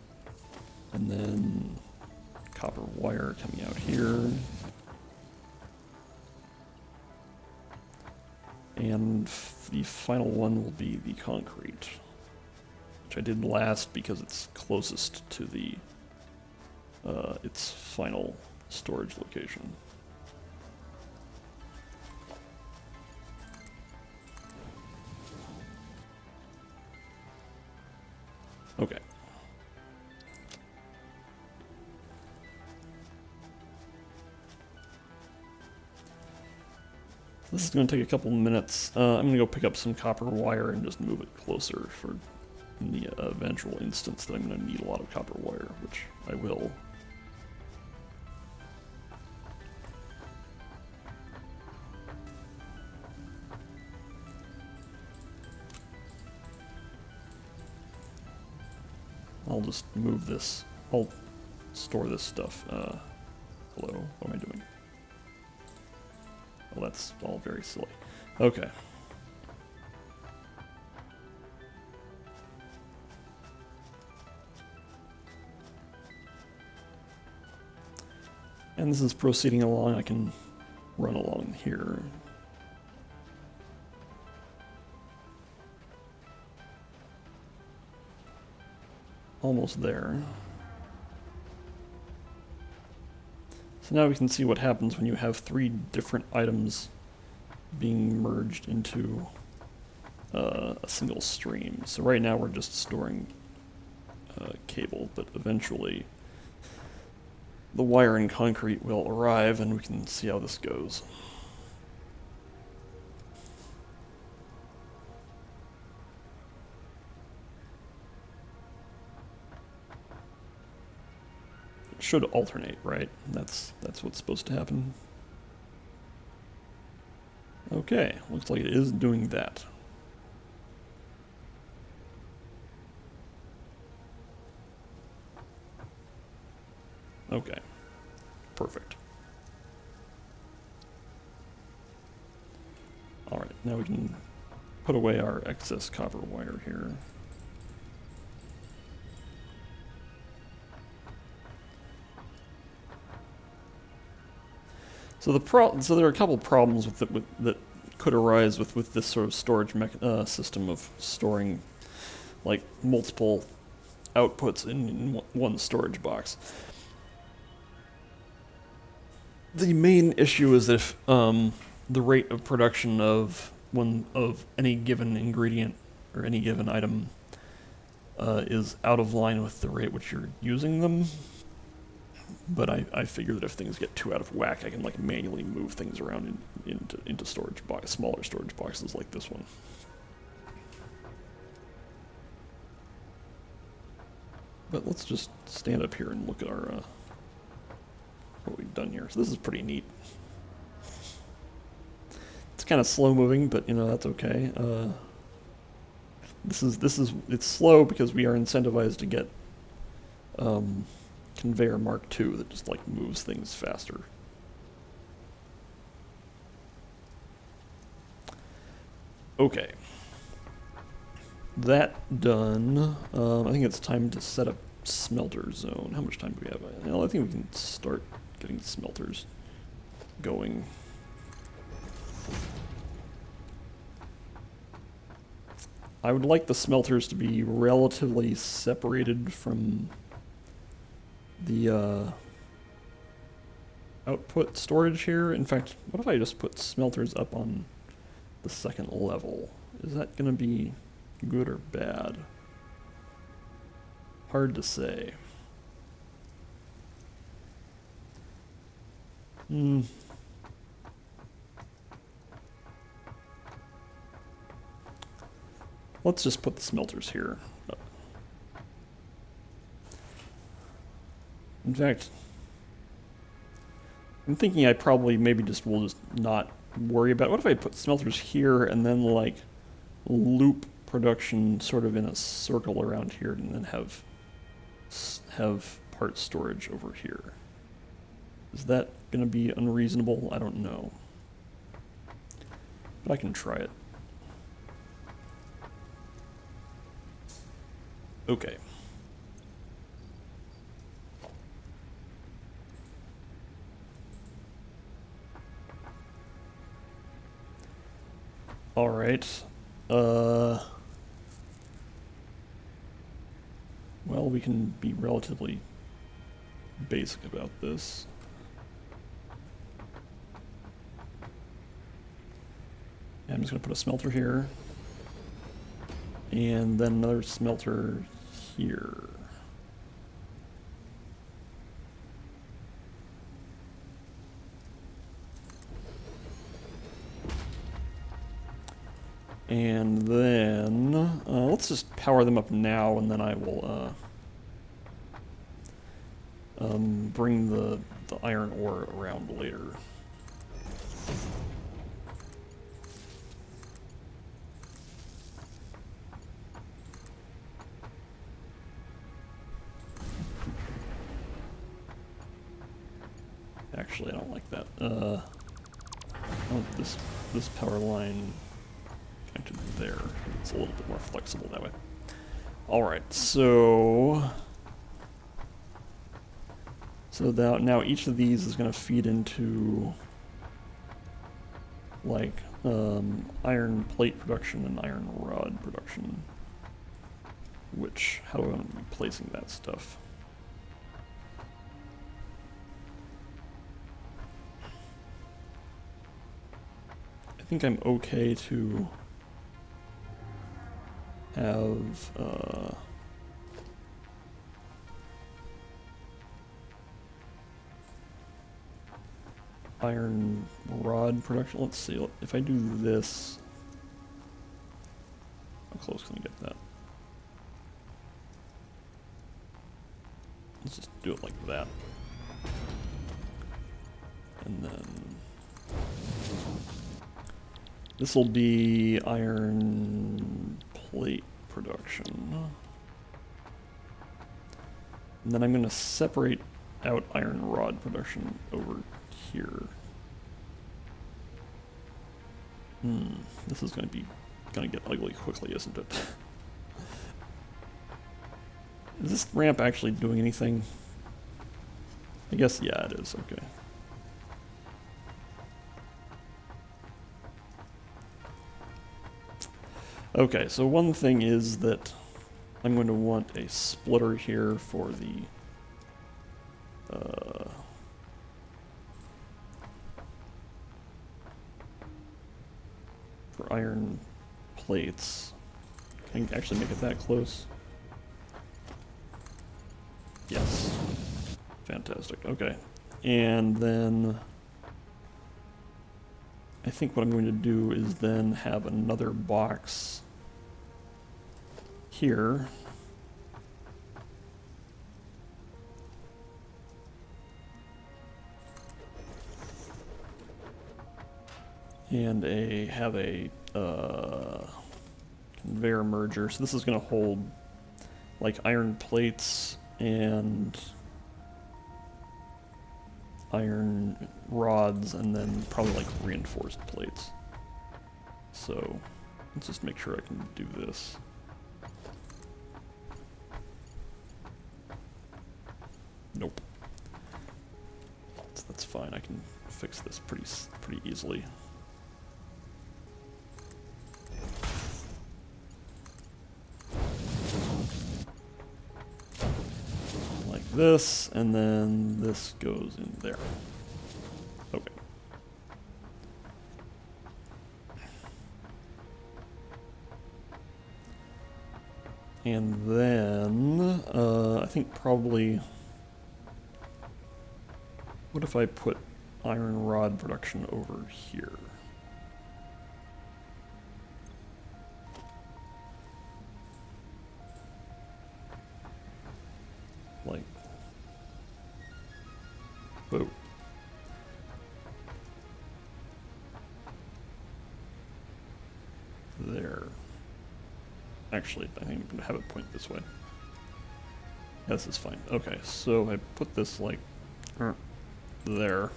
[SPEAKER 1] and then copper wire coming out here. And the final one will be the concrete, which I did last because it's closest to the its final storage location. Okay. This this is going to take a couple minutes. I'm going to go pick up some copper wire and just move it closer for in the eventual instance that I'm going to need a lot of copper wire, which I will. I'll just move this. I'll store this stuff. Hello, what am I doing? Well, that's all very silly. Okay. And this is proceeding along. I can run along here. Almost there. So now we can see what happens when you have 3 different items being merged into a single stream. So right now we're just storing cable, but eventually the wire and concrete will arrive and we can see how this goes. It should alternate, right? That's what's supposed to happen. Okay, looks like it is doing that. Okay, perfect. Alright, now we can put away our excess copper wire here. So there are a couple problems that could arise with this sort of storage system of storing like multiple outputs in one storage box. The main issue is if the rate of production of any given ingredient or any given item is out of line with the rate which you're using them. But I figure that if things get too out of whack, I can like manually move things around into smaller storage boxes like this one. But let's just stand up here and look at our what we've done here. So this is pretty neat. It's kind of slow moving, but you know that's okay. It's slow because we are incentivized to get conveyor Mark II that just like moves things faster. Okay. That done. I think it's time to set up smelter zone. How much time do we have? Well, I think we can start getting smelters going. I would like the smelters to be relatively separated from the output storage here. In fact, what if I just put smelters up on the second level? Is that going to be good or bad? Hard to say. Let's just put the smelters here. In fact, I'm thinking I probably maybe will just not worry about it. What if I put smelters here and then like loop production sort of in a circle around here and then have part storage over here? Is that going to be unreasonable? I don't know. But I can try it. Okay. All right. Well, we can be relatively basic about this. I'm just going to put a smelter here. And then another smelter here. And then, let's just power them up now, and then I will, bring the iron ore around later. Actually, I don't like that. I want this power line connected there. It's a little bit more flexible that way. Alright, so now each of these is going to feed into like iron plate production and iron rod production. How am I placing that stuff? I think I'm okay to have iron rod production. Let's see, if I do this, how close can I get that? Let's just do it like that. And then this will be iron plate production. And then I'm going to separate out iron rod production over here. This is going to get ugly quickly, isn't it? Is this ramp actually doing anything? I guess, yeah, it is. Okay. Okay, so one thing is that I'm going to want a splitter here for the for iron plates. Can I actually make it that close? Yes. Fantastic. Okay. And then I think what I'm going to do is then have another box here. And have a conveyor merger. So this is going to hold like iron plates and iron rods, and then probably like reinforced plates. So let's just make sure I can do this. Nope. That's fine. I can fix this pretty easily. Like this, and then this goes in there. Okay. And then, I think probably, what if I put iron rod production over here? Like, whoa. There. Actually, I think I'm gonna have it point this way. Yeah, this is fine. Okay, so I put this like there.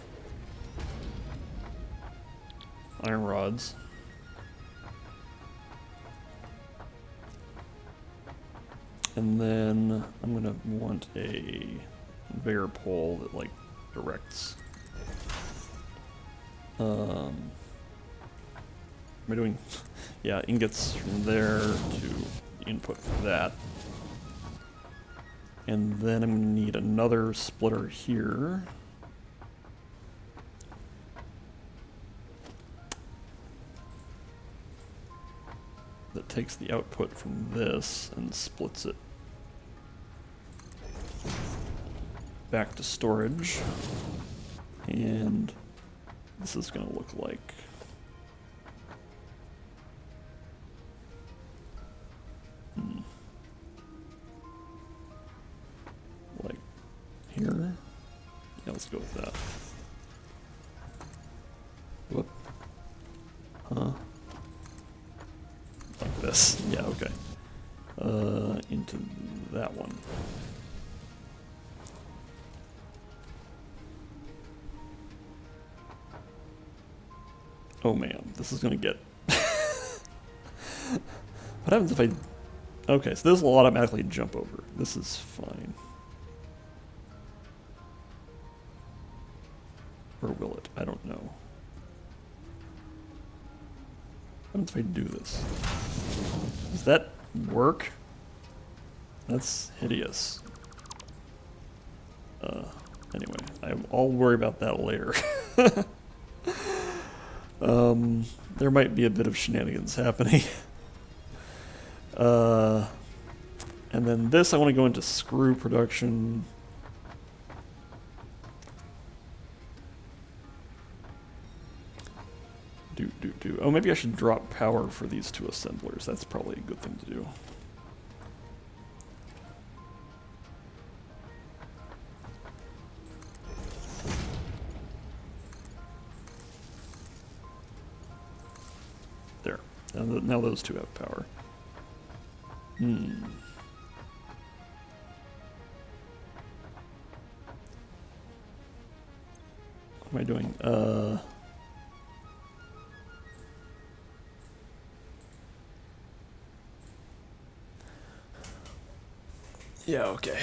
[SPEAKER 1] Iron rods. And then I'm gonna want a conveyor pole that like directs. Am I doing? Yeah, ingots from there to input for that. And then I'm gonna need another splitter here. That takes the output from this and splits it back to storage. And this is going to look like let's go with that. Whoop. Huh? Like this. Yeah, okay. Into that one. Oh man, this is gonna get... What happens if I... Okay, so this will automatically jump over. This is fine. Or will it? I don't know. What happens if I do this? Does that work? That's hideous. Anyway, I'll worry about that later. There might be a bit of shenanigans happening. And then this, I want to go into screw production. Oh, maybe I should drop power for these two assemblers. That's probably a good thing to do. There. Now those two have power. What am I doing? Yeah, okay.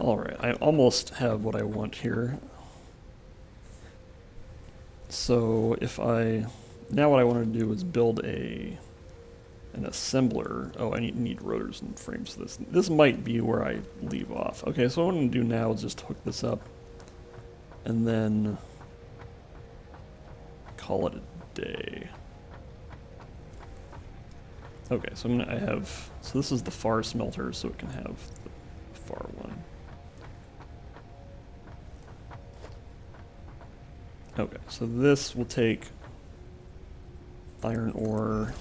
[SPEAKER 1] Alright, I almost have what I want here. So if now what I want to do is build an assembler. Oh, I need rotors and frames for this. This might be where I leave off. Okay, so what I'm going to do now is just hook this up and then call it a day. Okay, so so this is the far smelter, so it can have the far one. Okay, so this will take iron ore,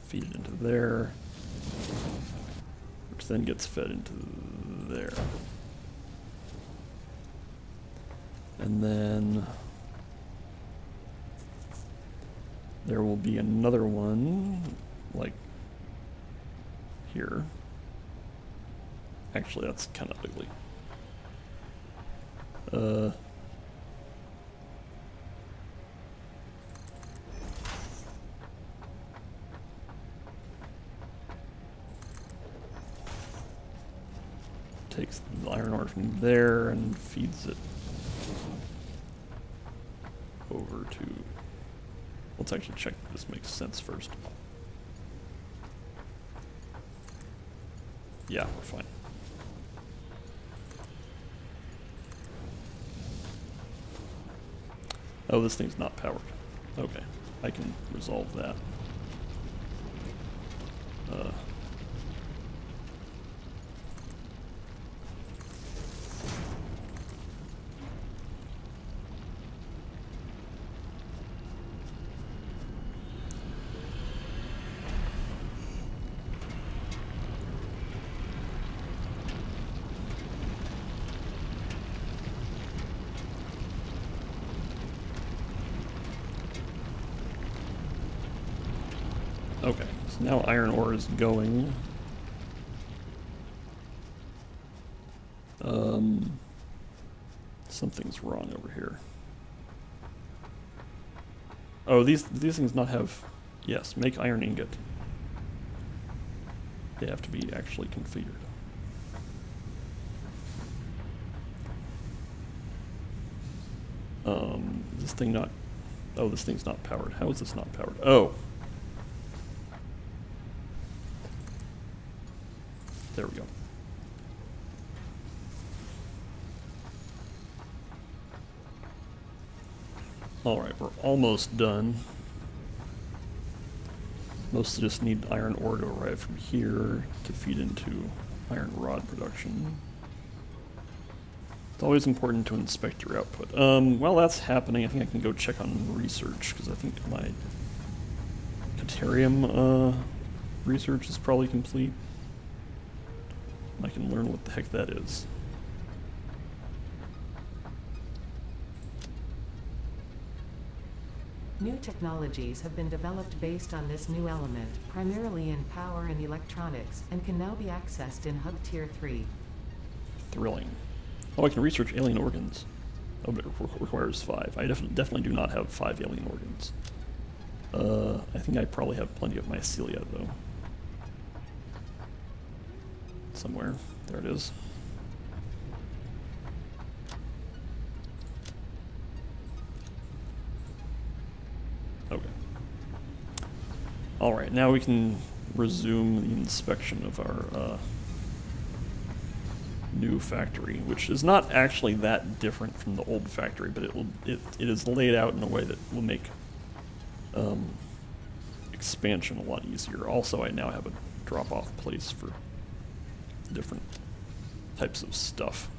[SPEAKER 1] feed it into there, which then gets fed into there. And then there will be another one, like here. Actually, that's kind of ugly. Takes the iron ore from there and feeds it over to... Let's actually check if this makes sense first. Yeah, we're fine. Oh, this thing's not powered. Okay, I can resolve that. Okay, so now iron ore is going. Something's wrong over here. Oh, these things not have... Yes, make iron ingot. They have to be actually configured. Is this thing not... Oh, this thing's not powered. How is this not powered? Oh! There we go. Alright, we're almost done. Mostly just need iron ore to arrive from here to feed into iron rod production. It's always important to inspect your output. While that's happening, I think I can go check on research, because I think my deuterium research is probably complete. I can learn what the heck that is.
[SPEAKER 2] New technologies have been developed based on this new element, primarily in power and electronics, and can now be accessed in Hub Tier 3.
[SPEAKER 1] Thrilling. Oh, I can research alien organs. Oh, but it requires 5. I definitely do not have 5 alien organs. I think I probably have plenty of mycelia, though. Somewhere. There it is. Okay. Alright, now we can resume the inspection of our new factory, which is not actually that different from the old factory, but it is laid out in a way that will make expansion a lot easier. Also, I now have a drop-off place for different types of stuff.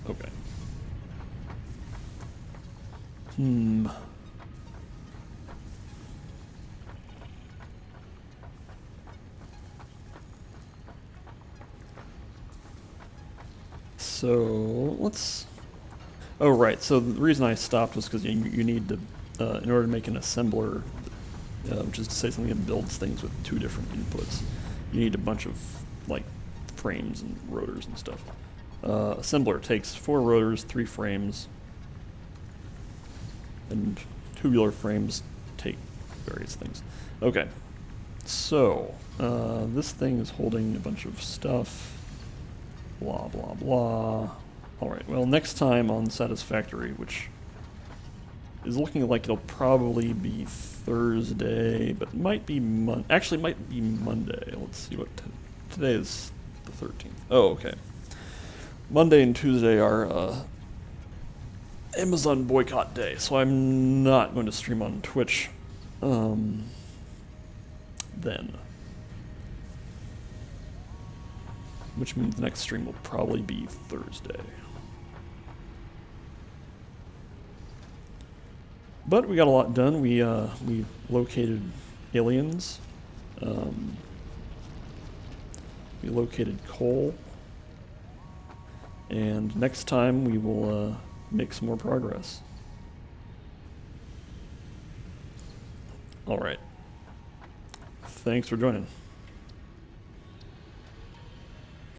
[SPEAKER 1] Okay. So, let's... Oh, right, so the reason I stopped was because you need to, in order to make an assembler, which is to say something that builds things with 2 different inputs, you need a bunch of, like, frames and rotors and stuff. Assembler takes 4 rotors, 3 frames, and tubular frames take various things. Okay, so this thing is holding a bunch of stuff, blah blah blah. Alright, well, next time on Satisfactory, which is looking like it'll probably be Thursday, but might be actually might be Monday. Let's see what today is, the 13th. Oh, okay. Monday and Tuesday are Amazon boycott day, so I'm not going to stream on Twitch then. Which means the next stream will probably be Thursday. But we got a lot done. We located aliens. We located coal. And next time we will make some more progress. Alright. Thanks for joining.